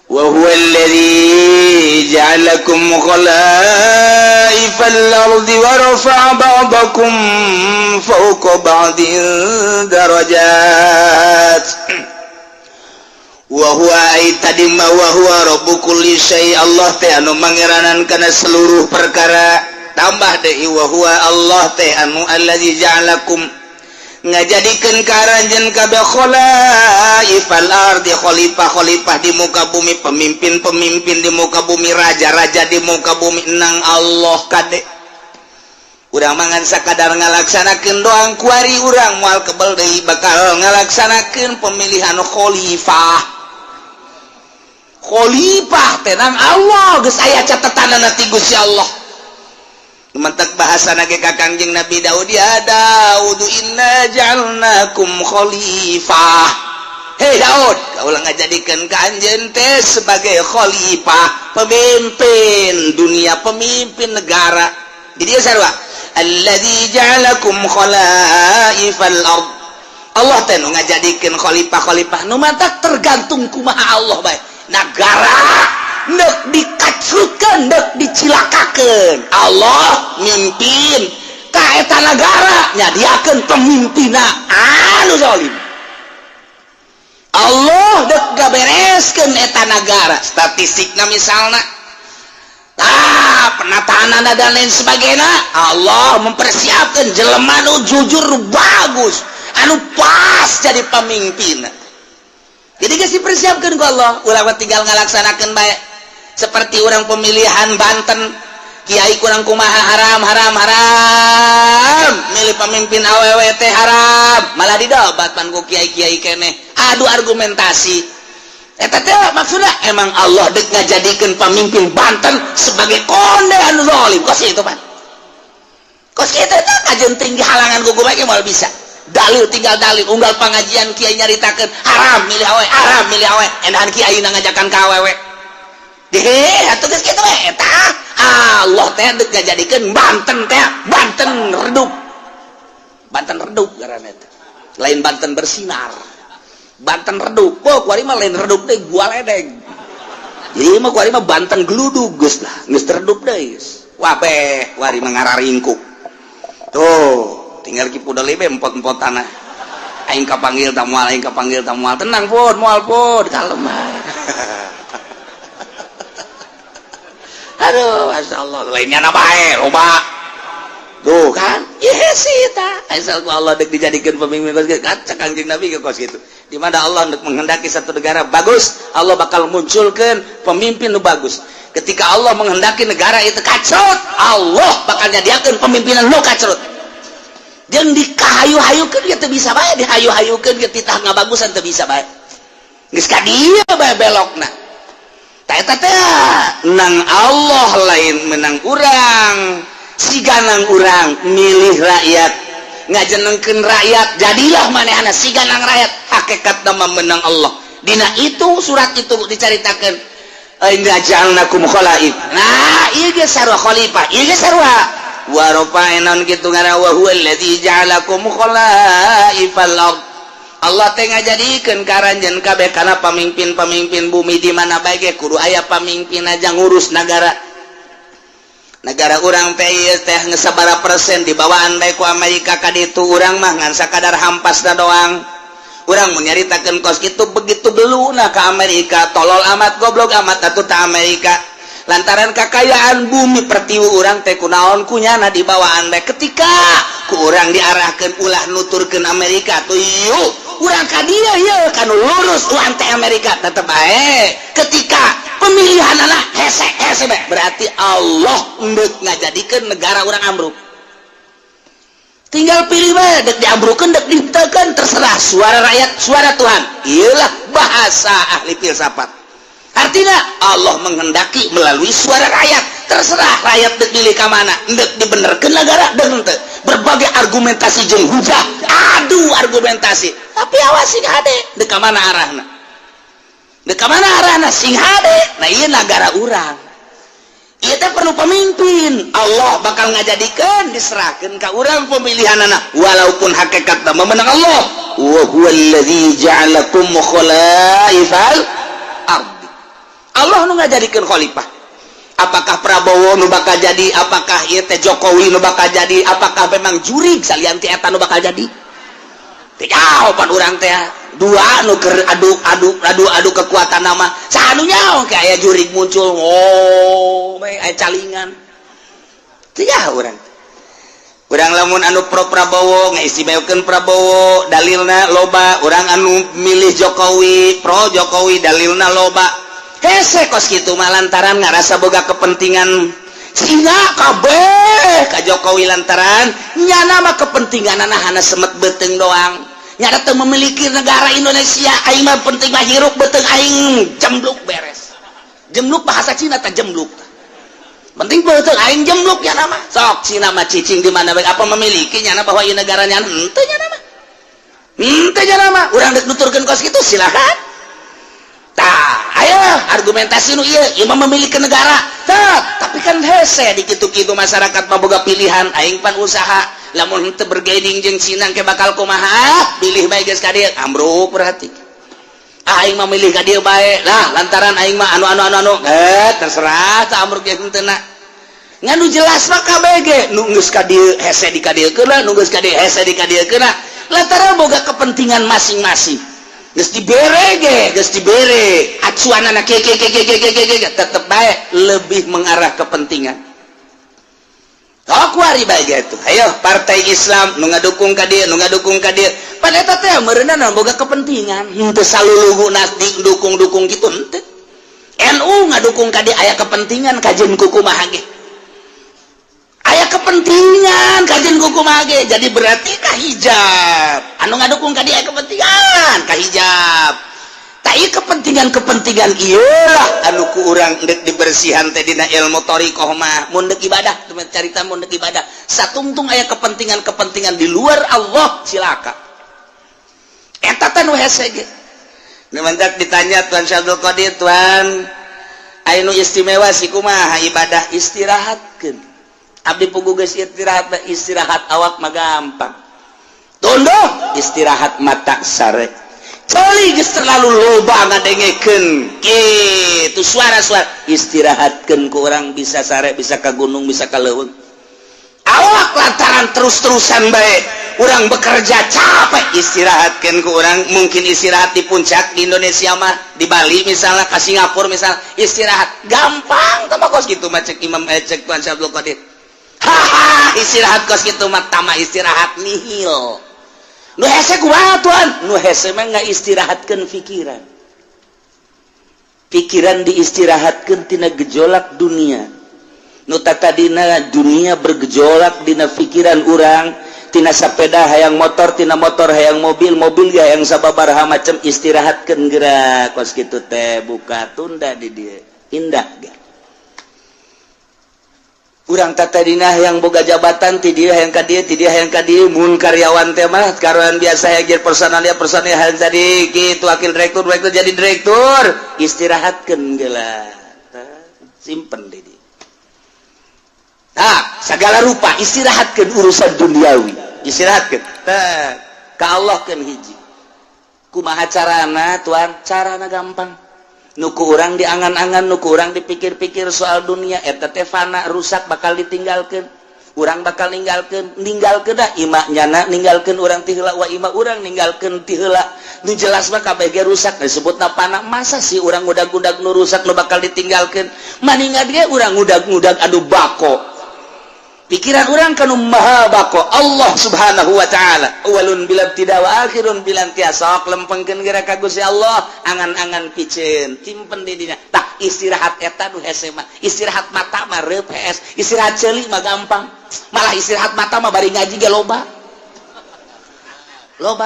B: Wa huwa alladzi ja'alakum khalaifal ardi wa rafa'a ba'dakum fawqa ba'din darajat. Wa huwa aitadimma wa huwa rabbu kulli syai. Allah teh anu mangeranan kana seluruh perkara. Tambah deui wa huwa Allah teh anu allazi ja'alakum ngajadikeun karanjeun kabeh khalaifal ardi, khalifah-khalifah di muka bumi, pemimpin-pemimpin di muka bumi, raja-raja di muka bumi. Nang Allah kade urang mangan sakadar ngalaksanakeun doang kuari urang moal kebel deui bakal ngalaksanakeun pemilihan khalifah. Khalifah tenang Allah geus aya catatanana ti Gusti Allah. Mentak bahasana ge ka Kangjeng Nabi Daud, ya Daud inna ja'alnakum khalifah. hei Daud kaulah ngajadikeun ka anjeun teh sebagai khalifah pemimpin dunia pemimpin negara di dieu sarua alladzi ja'alakum khalaifal ard Allah teh nu ngajadikeun khalifah nu matak tergantung kumaha Allah bae negara neuk dikacrutkeun neuk dicilakakeun Allah mimpin ka eta negara nyadiakeun pemimpinna anu zalim Allah deuk gabereskeun eta negara statistikna misalna penataanana dan lain sebagainya Allah mempersiapkan jelema anu jujur bagus anu pas jadi pemimpin jadi geus dipersiapkeun ku Allah ulama tinggal ngalaksanakeun bae seperti orang pemilihan Banten kiai kurang kumaha haram milih pemimpin awewe teh haram malah didobatkan ku kiai-kiai keneh adu argumentasi eta teh maksudna emang Allah deuk ngajadikeun pemimpin Banten sebagai konde anu zalim kos itu pan kos kitu teh kajeun tinggi halangan ku bae moal bisa dalil tinggal dalil unggal pengajian kiai nyaritakeun haram milih awe endahan kiai ngajakan ka awewe deh atuh geus kitu we eta Allah teh deuk ngajadikeun Banten teh Banten redup ngaranna teh lain Banten bersinar Banten redup kuari mah lain redup deui gua ledeng jadi mah kuari mah Banten gludug geus lah geus redup deui wah beh kuari mah ngararingkuk tuh tinggal kipu deui be empot-empotanna aing kapanggil tamual tenang pun moal pun kalem aduh masyaallah lainnya na bae loba tuh kan sih ta asal ku Allah deuk dijadikeun pemimpin kos kitu cak Kangjeng Nabi ke kos kitu di mana Allah hendak menghendaki satu negara bagus Allah bakal munculkeun pemimpin nu bagus ketika Allah menghendaki negara itu kacrut Allah bakal nyadiakeun pemimpinan nu kacrut jeung dikahayu-hayukeun ge teu bisa bae dihayu-hayukeun ge titah ngabagusan teu bisa bae geus ka dieu bae belokna ta eta teh nang Allah lain menang urang siganang urang milih rakyat ngajenengkeun rakyat jadilah manehna siganang rakyat hakikat nama menang Allah dina itu surat itu dicaritakeun inna ja'alnakum khalaif nah ieu ge sarua khalifah ieu ge sarua wa rafa'na kitu ngana wa huwal ladzi ja'alakum khalaifal ard Allah teh ngajadikeun karanjeun kabeh kana pamimpin-pamimpin bumi di mana bae ge kudu aya pamimpin aja ngurus negara urang teh teh geus sabaraha persen dibawaan bae ku Amerika ka ditu urang mah ngan sakadar hampasna doang urang mun nyaritakeun kos kitu begitu beluna ka Amerika tolol amat goblok amat atuh ta Amerika lantaran kakayaan bumi pertiwu urang teh kunaon kunyana dibawaan bae ketika ku urang diarahkeun ulah nuturkeun Amerika tuh yuk urang ka dieu yeuh kanu lurus uang teh Amerika tetep bae ketika pemilihanana hese bae berarti Allah deuk ngajadikeun negara urang ambruk tinggal pilih bae deuk diambrukeun deuk dihenteukeun terserah suara rakyat suara Tuhan ieulah bahasa ahli filsafat artinya Allah menghendaki melalui suara rakyat terserah rakyat deuk milih ka mana deuk dibenerkeun negara deuk henteu berbagai argumentasi jeung hujah adu argumentasi tapi awas sing hade deuk ka mana arahna sing hade nah ieu negara urang ieu teh perlu pemimpin Allah bakal ngajadikeun diserahkeun ka urang pemilihanana walaupun hakikatna memenang Allah wa huwallazi ja'alakum khalaifal ard Allah nu ngajadikeun khalifah apakah Prabowo nu bakal jadi apakah ieu teh Jokowi nu bakal jadi apakah memang jurig salian ti eta nu bakal jadi teh jawaban urang teh dua nu keur adu kekuatan nama saha nu nyaho ke aya jurig muncul bae aya calingan teh urang lamun anu pro Prabowo ngaistimewakeun Prabowo dalilna loba urang anu milih Jokowi pro Jokowi dalilna loba hese kos kitu mah lantaran ngarasa boga kepentingan sehingga kabeh ka Jokowi lantaran nyana mah kepentinganana hana semet beuteung doang nyana teu memiliki negara Indonesia aing mah penting mah hirup beuteung aing jembluk beres jembluk bahasa Cina teh jembluk penting beuteung aing jembluk nyana mah sok Cina mah cicing di mana bae apa memiliki nyana bahwa ieu negara nyana henteu nyana mah nama urang dek nuturkeun kos kitu silakan. Tah, ayo argumentasi nu ieu imam memiliki negara. Tah, tapi kan hese di kitu-kitu masyarakat boga pilihan aing pan usaha. Lamun henteu bergaining jeung sinang ke bakal kumaha? Pilih bae geus ka dieu, ambruk berarti. Aing mah milih ka dieu bae. Lah, lantaran aing mah anu. Terserah tah ambruk ge henteu na. Nganu jelas mah kabeh ge nu geus ka dieu hese di ka dieu keuna, nu geus ka dieu hese di ka dieu keuna. Lantaran boga kepentingan masing-masing. Geus dibere ge, geus dibere. Acuanana ke tetep bae lebih mengarah kepentingan. Kuari bae gitu. Ayo partai Islam nu ngadukung ka dieu, nu ngadukung ka dieu. Pan eta teh meureunana boga kepentingan. Henteu saluluguna didukung-dukung kitu henteu. NU ngadukung ka dieu aya kepentingan kajeun kumaha ge. Aya kepentingan kajeun kumaha ge. Jadi berarti kahijab. Anu ngadukung ka dieu aya kepentingan kahijab. Tai kepentingan iyalah anu ku urang dek dibersihan teh dina ilmu thariqah mah mun dek ibadah teman carita mun dek ibadah satungtung aya kepentingan di luar Allah silakan eta teh nu hese ge nu mantak ditanya Tuan Syabdul Qadir Tuan aya nu istimewa si kumaha ibadah istirahatkeun abdi pugu geus istirahat awak mah gampang tondo istirahat mata sare Coli geus terlalu loba ngadengekeun kitu suara-suara istirahatkeun ku urang bisa sare bisa ka gunung bisa ka leuweung awak lantaran terus-terusan bae urang bekerja capek istirahatkeun ku urang mungkin istirahat di puncak di Indonesia mah di Bali misalnya ka Singapura misal istirahat gampang tah kos kitu mah cek Imam cek Tuan Syabdul Qadir istirahat kos kitu mah tama istirahat nihil. Nu hese kumaha Tuan? Nu hese mah ngaistirahatkeun pikiran. Pikiran diistirahatkeun tina gejolak dunia. Nu tatadina dunia bergejolak dina pikiran urang, tina sapeda hayang motor, tina motor hayang mobil, mobil ge hayang sababaraha macam istirahatkeun geura kos kitu teh buka tunda di dieu. Indah ge. Urang tatadina yang boga jabatan ti dieu hayang ka dieu mun karyawan teh mah karyawan biasa hayang personal hayang jadi kitu wakil direktur jadi direktur istirahatkeun geula simpen di dieu segala rupa istirahatkeun urusan duniawi istirahatkeun ka Allah keun hiji kumaha carana Tuan carana gampang nuku urang diangan-angan nuku urang dipikir-pikir soal dunia eta teh fana rusak bakal ditinggalkeun urang bakal ninggalkeun dah imahnyana ninggalkeun urang ti heula wa imah urang ninggalkeun ti heula nu jelas mah kabeh ge rusak disebutna fana masa sih urang ngudag-ngudag nu rusak nu bakal ditinggalkeun maningat ge urang ngudag-ngudag adu bako pikiran urang kanu maha bako Allah subhanahu wa ta'ala awalun bilam tidak wa akhirun bilam tiasa lempengkeun geura ka Gusti Allah angan-angan piceun timpen di dinya tah istirahat eta nu hese mah istirahat mata mah reup hees istirahat ceuli mah gampang malah istirahat mata mah bari ngaji ge loba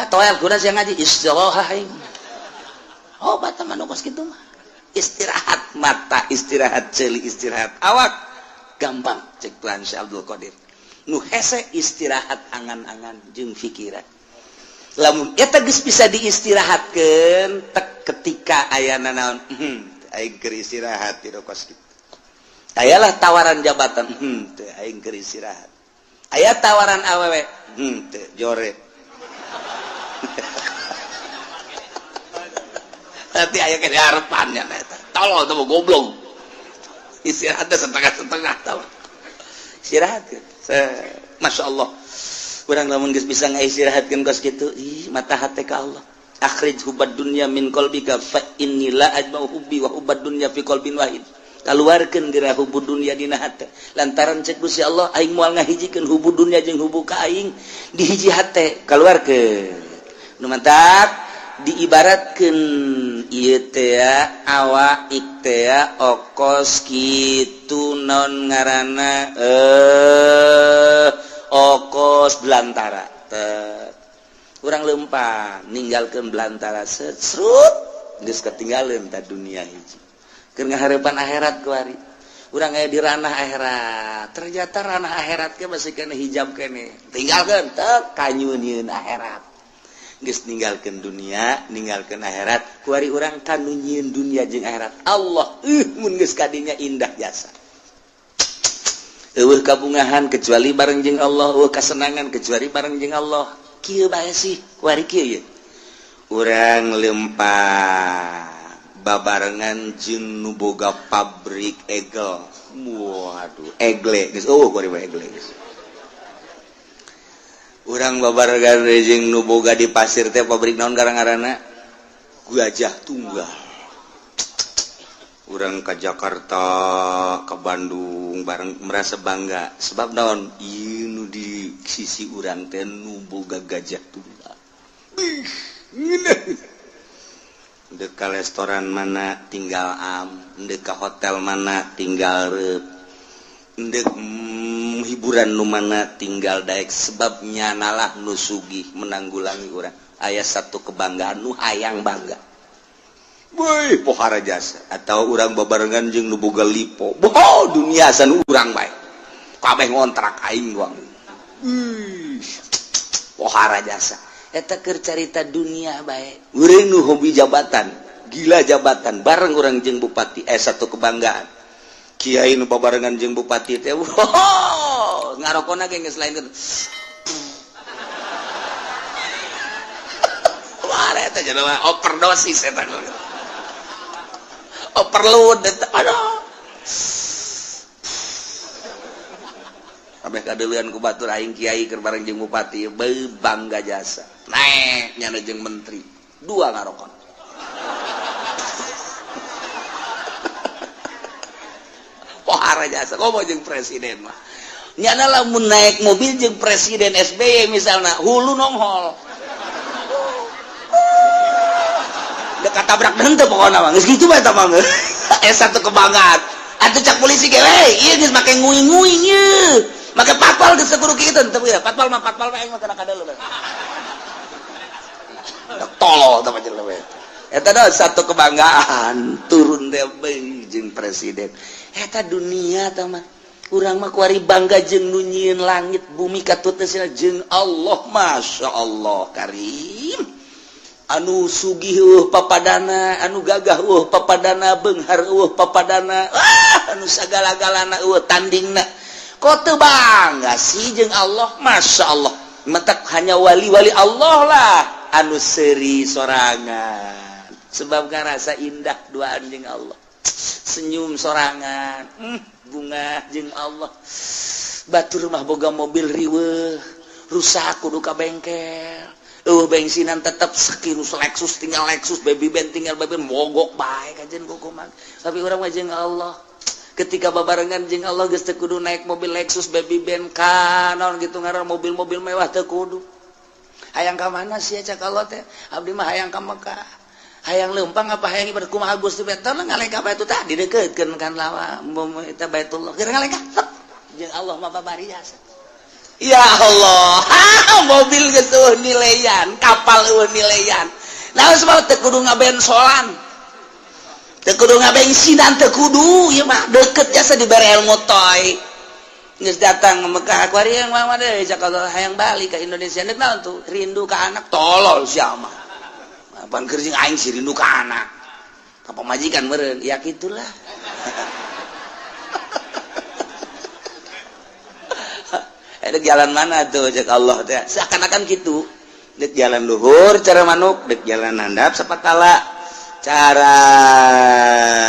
B: toel kuda sia ngaji istirahat obat mah nu kos kitu mah istirahat mata istirahat ceuli istirahat awak gampang cek Tuan Syabdul Qadir nu hese istirahat angan-angan jeung pikiran lamun eta geus bisa diistirahatkeun tek ketika ayana naon aing keur istirahat di kos kitu ayalah tawaran jabatan teu aing keur istirahat aya tawaran awewe teu jore tapi aya ke harapannya eta tolol teu goblok istirahatnya setengah-setengah tahu istirahat kan Masya Allah kurang lamun geus bisa ngaistirahatkeun kos kitu mata hate ka Allah akhrij hubad dunya min qalbika fa inni la ajma'u hubbi wa hubad dunya fi qalbin wahid kaluarkeun geura hubud dunya dina hate lantaran cek Gusti Allah aing moal ngahijikeun hubud dunya jeung hubbu ka aing di hiji hate kaluarkeun nu mantap diibaratkeun ieu teh awak teh okos kitu naon ngaranna okos belantara teh urang lempang ninggalkeun belantara srut geus ketinggalan ta dunia hiji keur ngahareupan akhirat kuari urang aya di ranah akhirat ternyata ranah akhirat ge masih kena hijab kene tinggalkeun teu kanyunieun akhirat geus ninggalkeun dunia ninggalkeun akhirat ku ari urang kanu nyieun dunia jeung akhirat Allah mun geus kadinya indah jasa eueuh kabungahan kecuali bareng jeung Allah eueuh kasenangan kecuali bareng jeung Allah kieu bae sih ku ari kieu ye urang lempah babarengan jeung nu boga pabrik egel waduh egle geus ku ari egle geus urang babarengan jeung nu boga di pasir teh pabrik naon garang-garana Gajah Tunggal urang ka Jakarta ke Bandung bareng merasa bangga sebab naon ieu nu di sisi urang teh nu boga Gajah Tunggal dek ka restoran mana tinggal am dek ka hotel mana tinggal reup dek hiburan nu mana tinggal daek sebab nyanalah nu sugih menanggulangi urang aya satu kebanggaan nu hayang bangga boy pohara jasa atau urang babarengan jeung nu boga lipo dunia san urang bae kabeh ngontrak aing doang pohara jasa eta keur carita dunia bae urang nu hobi jabatan gila jabatan bareng urang jeung bupati satu kebanggaan kiai nu babarengan jeung bupati teh ngarokona ge geus lain wah eta jenama overdosis eta overload eta aduh kabeh kadeuleun ku batur aing kiai keur bareng jeung bupati bangga jasa naek nyana jeung menteri dua ngarokon pohara jasa komo jeung presiden mah nyana lamun naik mobil jeung presiden SBY misalna hulu nonghol dek katabrak henteu pokona mah geus kitu bae eta mah satu kebanggaan atuh cak polisi ge ieu geus make nguing-nguing ieu make patwal geus kudu kitu teu ya patwal mah aing mah kana kadeuleun tolol teh panjang we eta da satu kebanggaan turun teh jeung presiden eta dunia teh mah urang mah kuari bangga jeung nu nyieun langit bumi katutna jeung Allah masyaallah karim anu sugih papadana anu gagah papadana beunghar papadana anu sagala-galana tandingna kok teu bangga sih jeung Allah masyaallah mentak hanya wali-wali Allah lah anu seuri sorangan sebab ngarasa indah duaan jeung Allah senyum sorangan bunga jeung Allah batur mah boga mobil riweuh rusak kudu ka bengkel bensinan tetap sekirus Lexus tinggal Lexus baby band tinggal baby band mogok bae kajen kukuman tapi urang mah jeung Allah ketika babarengan jeung Allah geus teu kudu naik mobil Lexus baby band kanon gitu ngaran mobil-mobil mewah teu kudu hayang ka mana sia cak Allah teh abdi mah hayang ka Mekah hayang leumpang apa hayang ibadah kumaha Gusti betul ngalengka bae itu tadi dekeutkeun kan lawa eta Baitullah keur ngalengka jeung Allah mah babari jasa ya Allah mobil geus nilaian kapal nilaian naon sebab teu kudu ngabensolan teu kudu ngabensinan teu kudu ieu mah deukeut jasa dibere ilmu toy geus datang Mekah aku ari yang mah deui cakal hayang balik ka Indonesia nek naon tuh rindu ka anak tolol sia mah pan keur jeung aing si rindu ka anak ka pamajikan meureun ya kitulah dek jalan mana tuh cek Allah teh seakan-akan gitu dek jalan luhur cara manuk dek jalan handap sapatala cara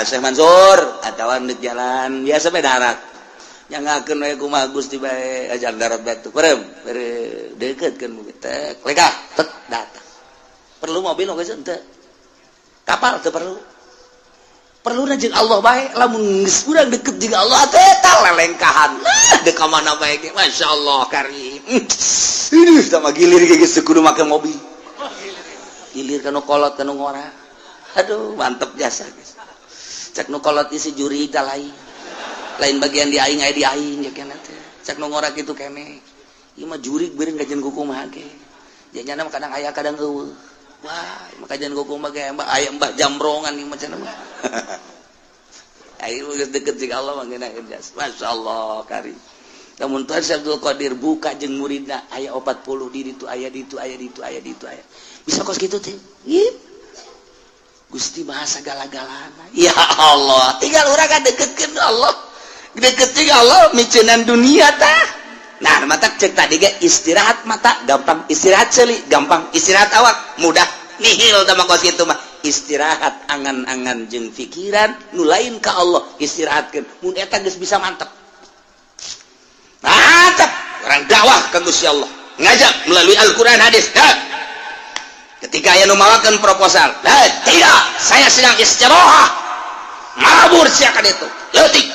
B: Syekh Mansur atawa dek jalan biasa bae darat nyangakeun we kumaha Gusti bae ajar darat bae tuh perem deukeutkeun mobil teh leka tek datang perlu mobil geus henteu kapal teu perlu jeung Allah bae lamun geus urang deket jeung Allah teh eta lelengkahan dek ka mana bae ge masyaallah karim tah mah gilir ge geus kudu make mobil gilir kana kolot kana ngora aduh mantep jasa geus cek nu kolot isi juri tah lain bagian di aing aya di aing ge kana teh cek nu ngora kitu keneh ieu mah juri beureun kajen kukumaha ge janjana mah kadang aya kadang eueuh wah makajan kuku mah ge aya mbah jambrongan ieu macam mah ayo geus deket jeung Allah mah geuna jas masyaallah karim lamun Tuhan Abdul Qadir buka jeung muridna aya 40 di ditu aya ditu aya ditu aya ditu aya bisa kos gitu teh. Gusti bahasa gala-galana. Ya Allah, tinggal urang dekekeun Allah. Deketin Allah micenan dunia tah. Nah, mata cek tadi ge istirahat mata gampang, istirahat ceuli gampang, istirahat awak mudah. Nihil tah kos kitu mah. Istirahat angan-angan jeung pikiran nu lain ka Allah istirahatkeun. Mun eta geus bisa mantep. Mantep, orang dakwah ka Gusti Allah. Ngajak melalui Al-Qur'an hadis. Ketika aya nu mawakeun proposal, tidak, saya sedang istirahat. Mabur sia ka ditu. Leutik.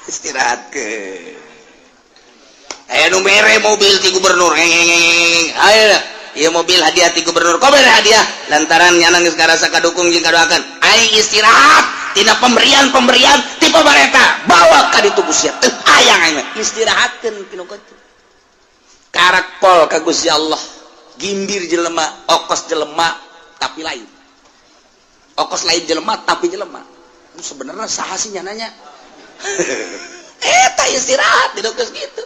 B: Istirahat ke. Aya nu mere mobil ti gubernur. Ayo, ieu mobil hadiah ti gubernur. Kau bere hadiah lantaran nyana geus ngarasa kadukung jeung kadoakeun. Aing istirahat tina pemberian ti pamarentah. Bawa ka ditu Gusti Allah. Teu hayang aing istirahatkeun pinu kitu. Karak pol ka Gusti Allah. Gimbir jelema, okos jelema tapi lain. Okos lain jelema tapi jelema. Sebenarnya saha sih nyananya? Eta istirahat didokes gitu.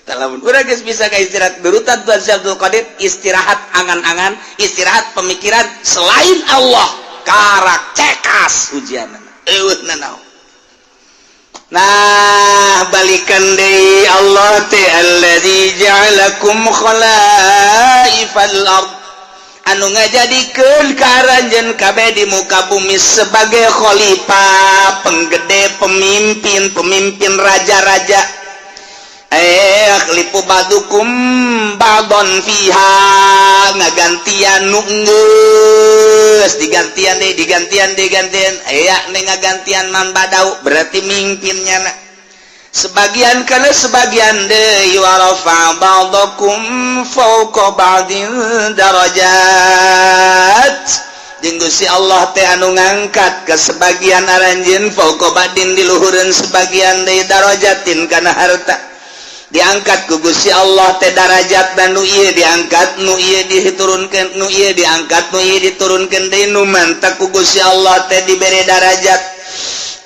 B: Lamun urang geus bisa ka istirahat berutan Tuhan Syekh Abdul Qadir, istirahat angan-angan, istirahat pemikiran selain Allah, karak cekas ujianna. Eueuh nanaon. Nah, balikan deui Allah teh allazi ja'alakum khalaifal ard. Anu ngajadikeun karanjeun kabeh di muka bumi sebagai khalifah, penggede, pemimpin raja-raja. Khalifu badukum ba'don fiha, ngagantian nu geus digantian. Aya ngagantian man badau berarti mimpinnya na. Sebagian kana sebagian deui wa rafa ba'dakum fawqa ba'din darajat. Jeung Gusti Allah teh anu ngangkat ke sebagian aranjeun fawqa ba'din di luhureun sebagian deui darajatin kana harta. Diangkat ku Gusti Allah teh darajat dan nu ieu diangkat, nu ieu diturunkeun, nu ieu diangkat, nu ieu diturunkeun deui nu mantap ku Gusti Allah teh dibere darajat.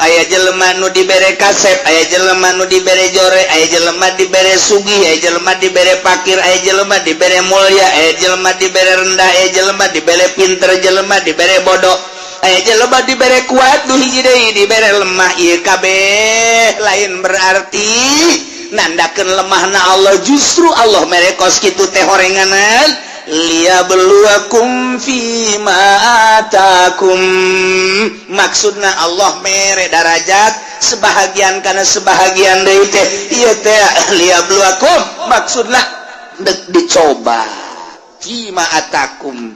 B: Aya jelema nu dibere kasep, aya jelema nu dibere jore, aya jelema dibere sugih, aya jelema dibere fakir, aya jelema dibere mulya, aya jelema dibere rendah, aya jelema dibere pinter, jelema dibere bodoh, aya jelema dibere kuat, nu hiji deui dibere lemah. Ieu kabeh lain berarti nandakeun lemahna Allah. Justru Allah merekos kitu teh horenganan liyabluwakum fima atakum. Maksudna Allah mere darajat sebahagian kana sebahagian deui teh ieu teh liyabluwakum maksudna dicoba fima atakum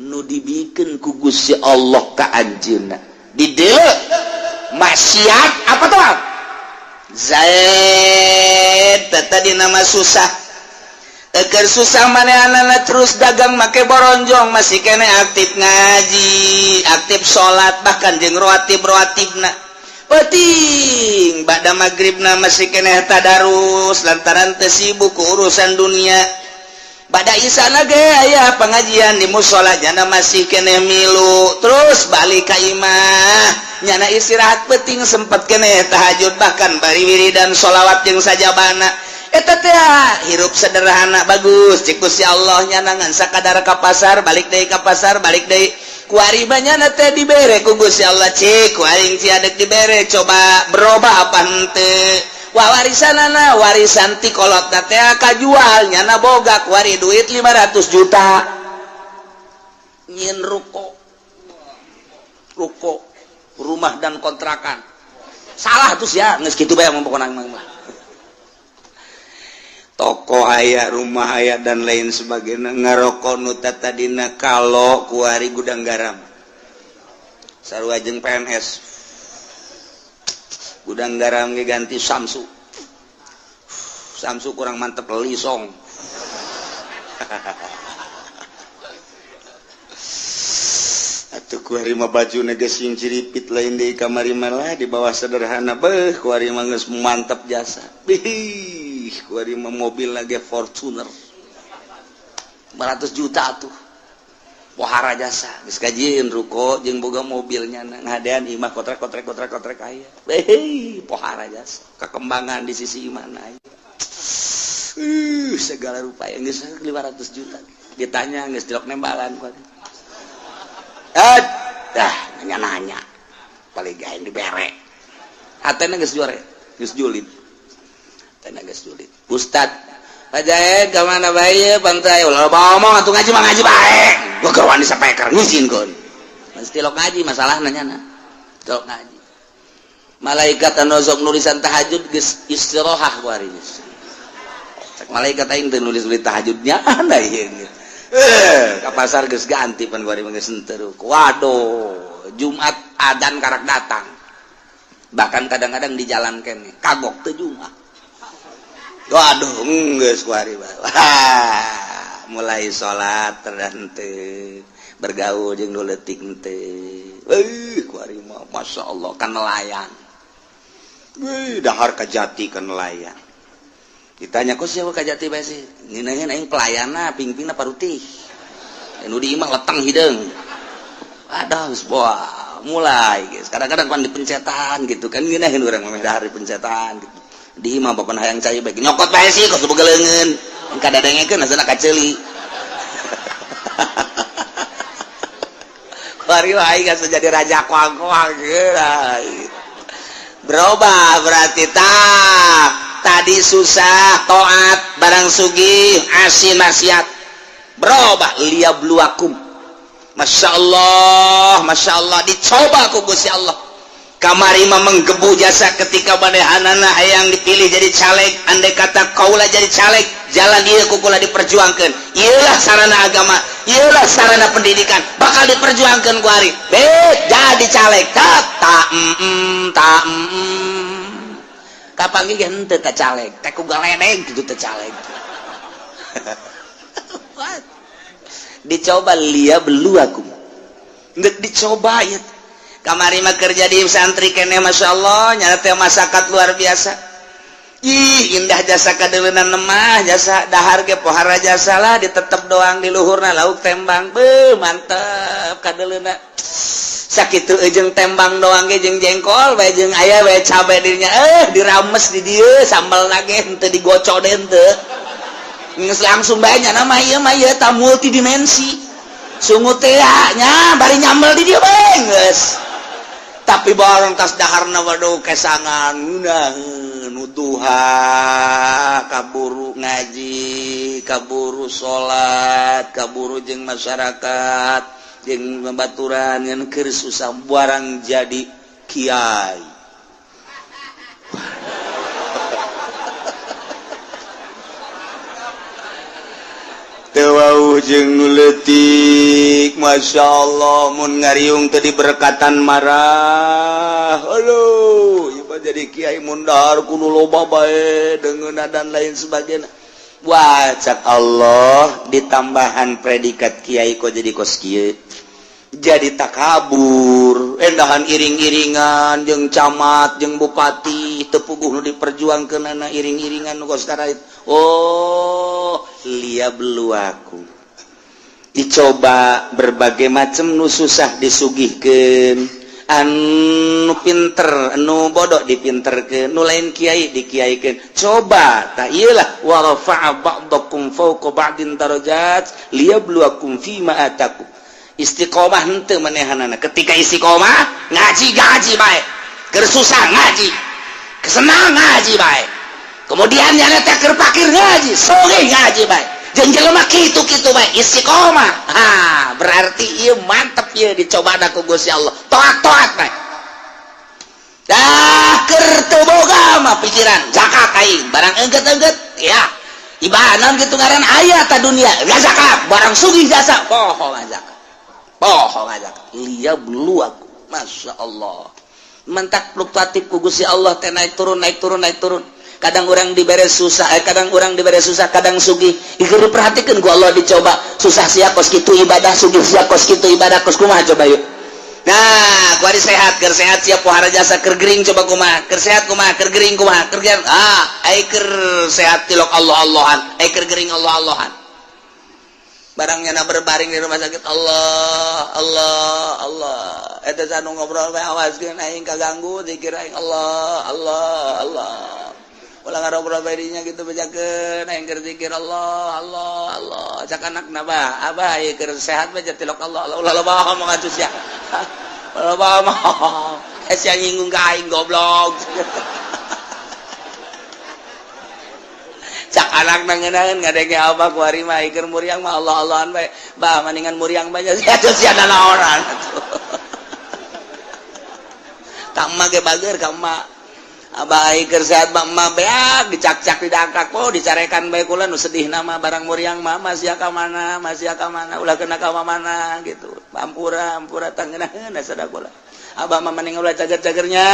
B: nu dibikeun ku Gusti Allah ka anjeunna. Di dieu maksiat apa tuh? Zaid tadi nama susah. Eker susah manehanana terus dagang make boronjong masih kene aktif ngaji, aktif sholat bahkan jeung roatib-roatibna. Penting bada maghribna masih kene tadarus lantaran teu sibuk ku urusan dunia. Bada isana ge aya pengajian di mushola jana masih kene milu, terus balik ka imah nyana istirahat penting sempat kene tahajud bahkan bari wiridan sholawat jeung sajabana. Eta teh hirup sederhana bagus cik Gusti Allah nyana ngan sakadar ka pasar balik deui ka pasar balik deui kuari banyana teh dibere ku Gusti Allah cik kuaring ciadek dibere coba berubah apa henteu warisanana warisan ti kolotna teh kajual nyana boga kuari duit 500 juta nyin ruko rumah dan kontrakan salah terus ya geus kitu bae pokona mah toko aya rumah aya dan lain sebagainya ngarokok nu tadina kalau kuari gudang garam sarua jeung PNS gudang garam ge ganti Samsu kurang mantep lisong atuh kuari mah bajuna geus sing ciripit lain deui kamari malah di bawah sederhana beuh kuari mah geus mantep jasa kuari mah mobil lagi Fortuner 500 juta tuh pohara jasa geus kajieun ruko jeung boga mobilnya ngadean imah kotrek aya pohara jasa kekembangan di sisi imana segala rupa yang geus 500 juta ditanya geus dilok nembalan ku dah nanya paling gaen dibere hatena geus juare geus julid hatena geus julid ustad Pajae ka mana bae pantai ulah ngomong atuh ngaji mah ngaji bae gua keur wani sapeker ngizin mesti tilok ngaji masalah nanya tilok ngaji malaikat anu sok nulisan tahajud geus istirahah ku ari geus cek malaikat aing teu nulis tahajudnya anda ieu ka pasar geus ganti pan ku ari mah geus henteu waduh Jumat adzan karak datang bahkan kadang-kadang di jalan kene kagok teu Jumat waduh geus ku ari mulai salat teu bergaul jeung nu leutik teu ku ari mah masyaallah kan nelayan dahar ka jati ka nelayan ditanya kok siapa ka jati bae sih ngeunaheun aing pelayana pingpingna parutih anu di imah letang hideung aduh boah mulai guys kadang-kadang pan dipencetan gitu kan ngeunaheun urang mah dahar dipencetan gitu di imah papan hayang cai bae nyokot bae sih kos begeleungeun kadadengekeun asana kaceuli bari wae geus jadi raja kuang-kuang berubah berarti tadi susah taat barang sugih asin maksiat berubah liyabluwakum Masya Allah dicoba ku Gusti Allah kamari mah menggebu jasa ketika badehanana hayang dipilih jadi caleg andai kata kaula jadi caleg jalan ieu kukula diperjuangkeun ieulah sarana agama ieulah sarana pendidikan bakal diperjuangkeun ku ari jadi caleg kapan ge henteu teh caleg teh ku galedeg kitu teh caleg dicoba liya beluakum ngeuk dicoba ieu kamari mah kerja di santri kene masyaallah nya teh masyarakat luar biasa ih indah jasa kadeuleunana mah jasa dahar ge pohara jasa lah ditetep doang di luhurna lauk tembang beuh mantep kadeuleuna sakitu jeung tembang doang ge jeung jengkol bae jeung aya bae cabe dirinya dirames di dieu sambelna ge henteu digocoden teu geus langsung bae nya mah ieu tah multidimensi sungut teh nya bari nyambel di dieu bae geus tapi barang tas daharna waduh kesangan ngunaheun nuduha kaburu ngaji kaburu salat kaburu jeung masyarakat jeung babaturan ngan keur susah barang jadi kiai teu jeung nu leutik masyaallah mun ngariung teu diberkatan marah aduh ieu jadi kiai mun dahar kudu loba bae deungeunna dan lain sebagainya wah cak Allah ditambahan predikat kiai kok jadi kos kieu jadi takabur endahan iring-iringan jeung camat jeung bupati teu puguh nu diperjuangkeunana iring-iringan nu kos karait oh liyabluwakum dicoba berbagai macam nu susah disugihkeun anu pinter anu bodoh dipinterkeun nu lain kiai dikiaikeun coba ta ieulah wa rafa'a ba'dakum fawqa ba'din darajat liyabluwakum fima atakum istiqomah henteu manehanana ketika istiqomah ngaji bae keur susah ngaji kesenang ngaji bae kemudian nyana teh keur pakir ngaji sore ngaji bae jeung jelema kitu-kitu bae istiqomah berarti ieu mantep ieu dicobana ku Gusti Allah toat-toat bae dah keur teu boga mah pikiran zakat aing barang engget-engget ya ibadah naon kitu ngaran aya ta dunia ya zakat barang sugih jasa poho zakat liyabluwakum masyaallah mentak fluktuatif ku Gusti Allah teh naik turun kadang orang diberi susah kadang sugih ikir perhatikan ku Allah dicoba susah sia kos kitu ibadah sugih sia kos kitu ibadah kos kumaha coba yuk nah ku ari sehat keur sehat sia pohara jasa keur gering coba kumaha keur sehat kumaha keur gering kumaha keur ai keur sehat tilok Allah-Allahan ai keur gering Allah-Allahan barangnya na berbaring di rumah sakit Allah eta sanu ngobrol bae awaskeun aing kaganggu zikir aing Allah ulah ngarobrol badinya gitu bejakeun aing keur zikir Allah Allah Allah cak anakna bah abah ieu keur sehat mah jatilok Allah ulah loba ngomong atuh sia loba mah sia nyinggung ka aing goblok cak anakna ngeunaheun ngadenge abah ku ari mah keur muriang mah Allah Allahan bae bah mendingan muriang bae sia atuh sia naonan atuh ka emak ge bager ka emak abah keur sehat bang emak beak dicak-cak didangkak po dicarekan bae kula nu sedih nama barang muriang mah masih ka mana ulah kena ka mana gitu ampura tangeunaheun sada kula abah mah mending ulah cager-cagernya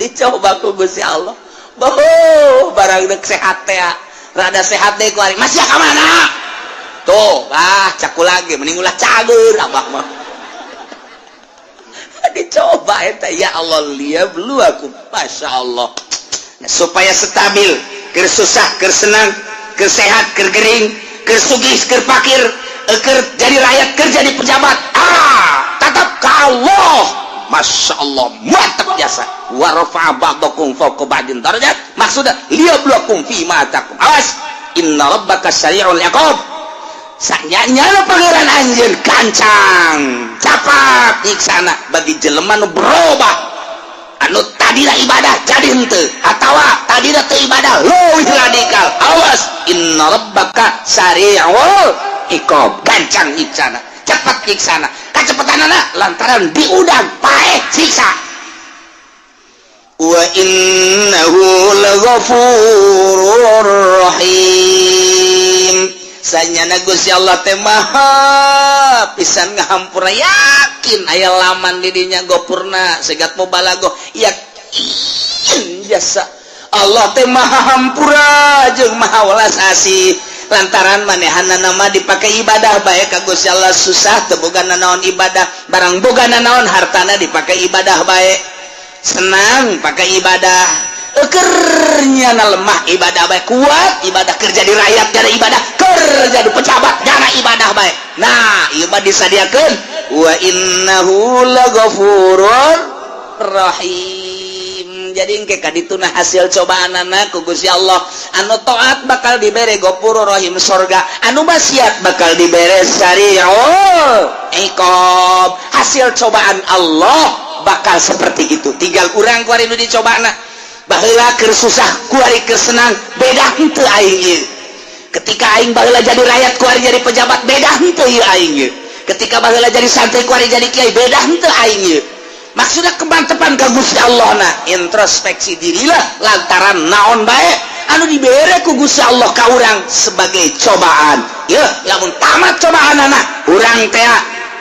B: dicoba ku Gusti Allah barang dek sehat teh rada sehat deui ku ari masih ka mana tuh cak kula ge mending ulah cager abah mah dicoba eta ya Allah lihat dulu aku Masya Allah supaya stabil keur susah keur senang keur sehat keur gering keur sugih keur fakir keur jadi rakyat keur jadi pejabat tetap ka Allah Masya Allah mantap biasa wa rafa'a ba'dakum fawqa ba'din darajat maksudnya liyabluwakum fi ma atakum awas inna rabbaka sari'ul iqab sanyanya pangeran anjeun kancang capat nyiksana bagi jelema nu berubah anu tadina ibadah jadi henteu atawa tadina teu ibadah leuwih radikal awas inna rabbaka sari'ul iqab kancang nyiksana cepat nyiksana kacepetanana lantaran diudang paeh siksa wa innahu laghafurur rahim sanyana Gusti Allah teh maha pisan ngahampura yakin aya laman di dinya gopurna segat mubalaghah yakin biasa Allah teh maha hampura jeung maha welas asih lantaran manehanna nama dipake ibadah bae ka Gusti Allah susah teu boga naon ibadah barang boga naon hartana dipake ibadah bae senang pakai ibadah kernya lemah ibadah baik kuat ibadah kerja di rakyat jadi ibadah kerja di pejabat jadi ibadah baik nah ibadah disadiakeun wa innahu laghafurur rahim jadi engke kadituna hasil cobaanana ku Gusti Allah anu taat bakal dibere ghafurur rahim surga anu maksiat bakal dibere sari'ul iqab hasil cobaan Allah bakal seperti itu tinggal urang ku ari nu dicobana baheula keur susah ku ari keur senang beda henteu aing ieu ketika aing baheula jadi rakyat ku ari jadi pejabat beda henteu ieu aing ieu ketika baheula jadi santri ku ari jadi kiai beda henteu aing ieu maksudna kemantepan ka Gusti Allah na introspeksi dirilah lantaran naon bae anu dibere ku Gusti Allah ka urang sebagai cobaan yeuh lamun tamat cobaanana urang teh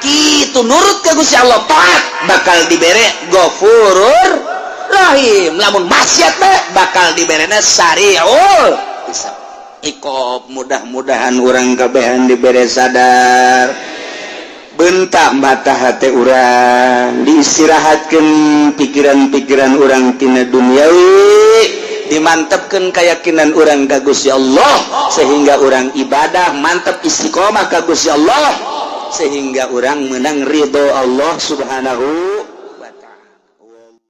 B: kitu nurut ka Gusti Allah taat bakal dibere ghafurur rahim lamun maksiat bakal diberena sari'ul iqab mudah-mudahan urang kabehan dibere sadar bentak mata hati urang diistirahatkeun pikiran-pikiran urang tina duniawi dimantepkeun keyakinan urang ka Gusti Allah sehingga urang ibadah mantep istiqomah ka Gusti Allah sehingga urang menang ridho Allah subhanahu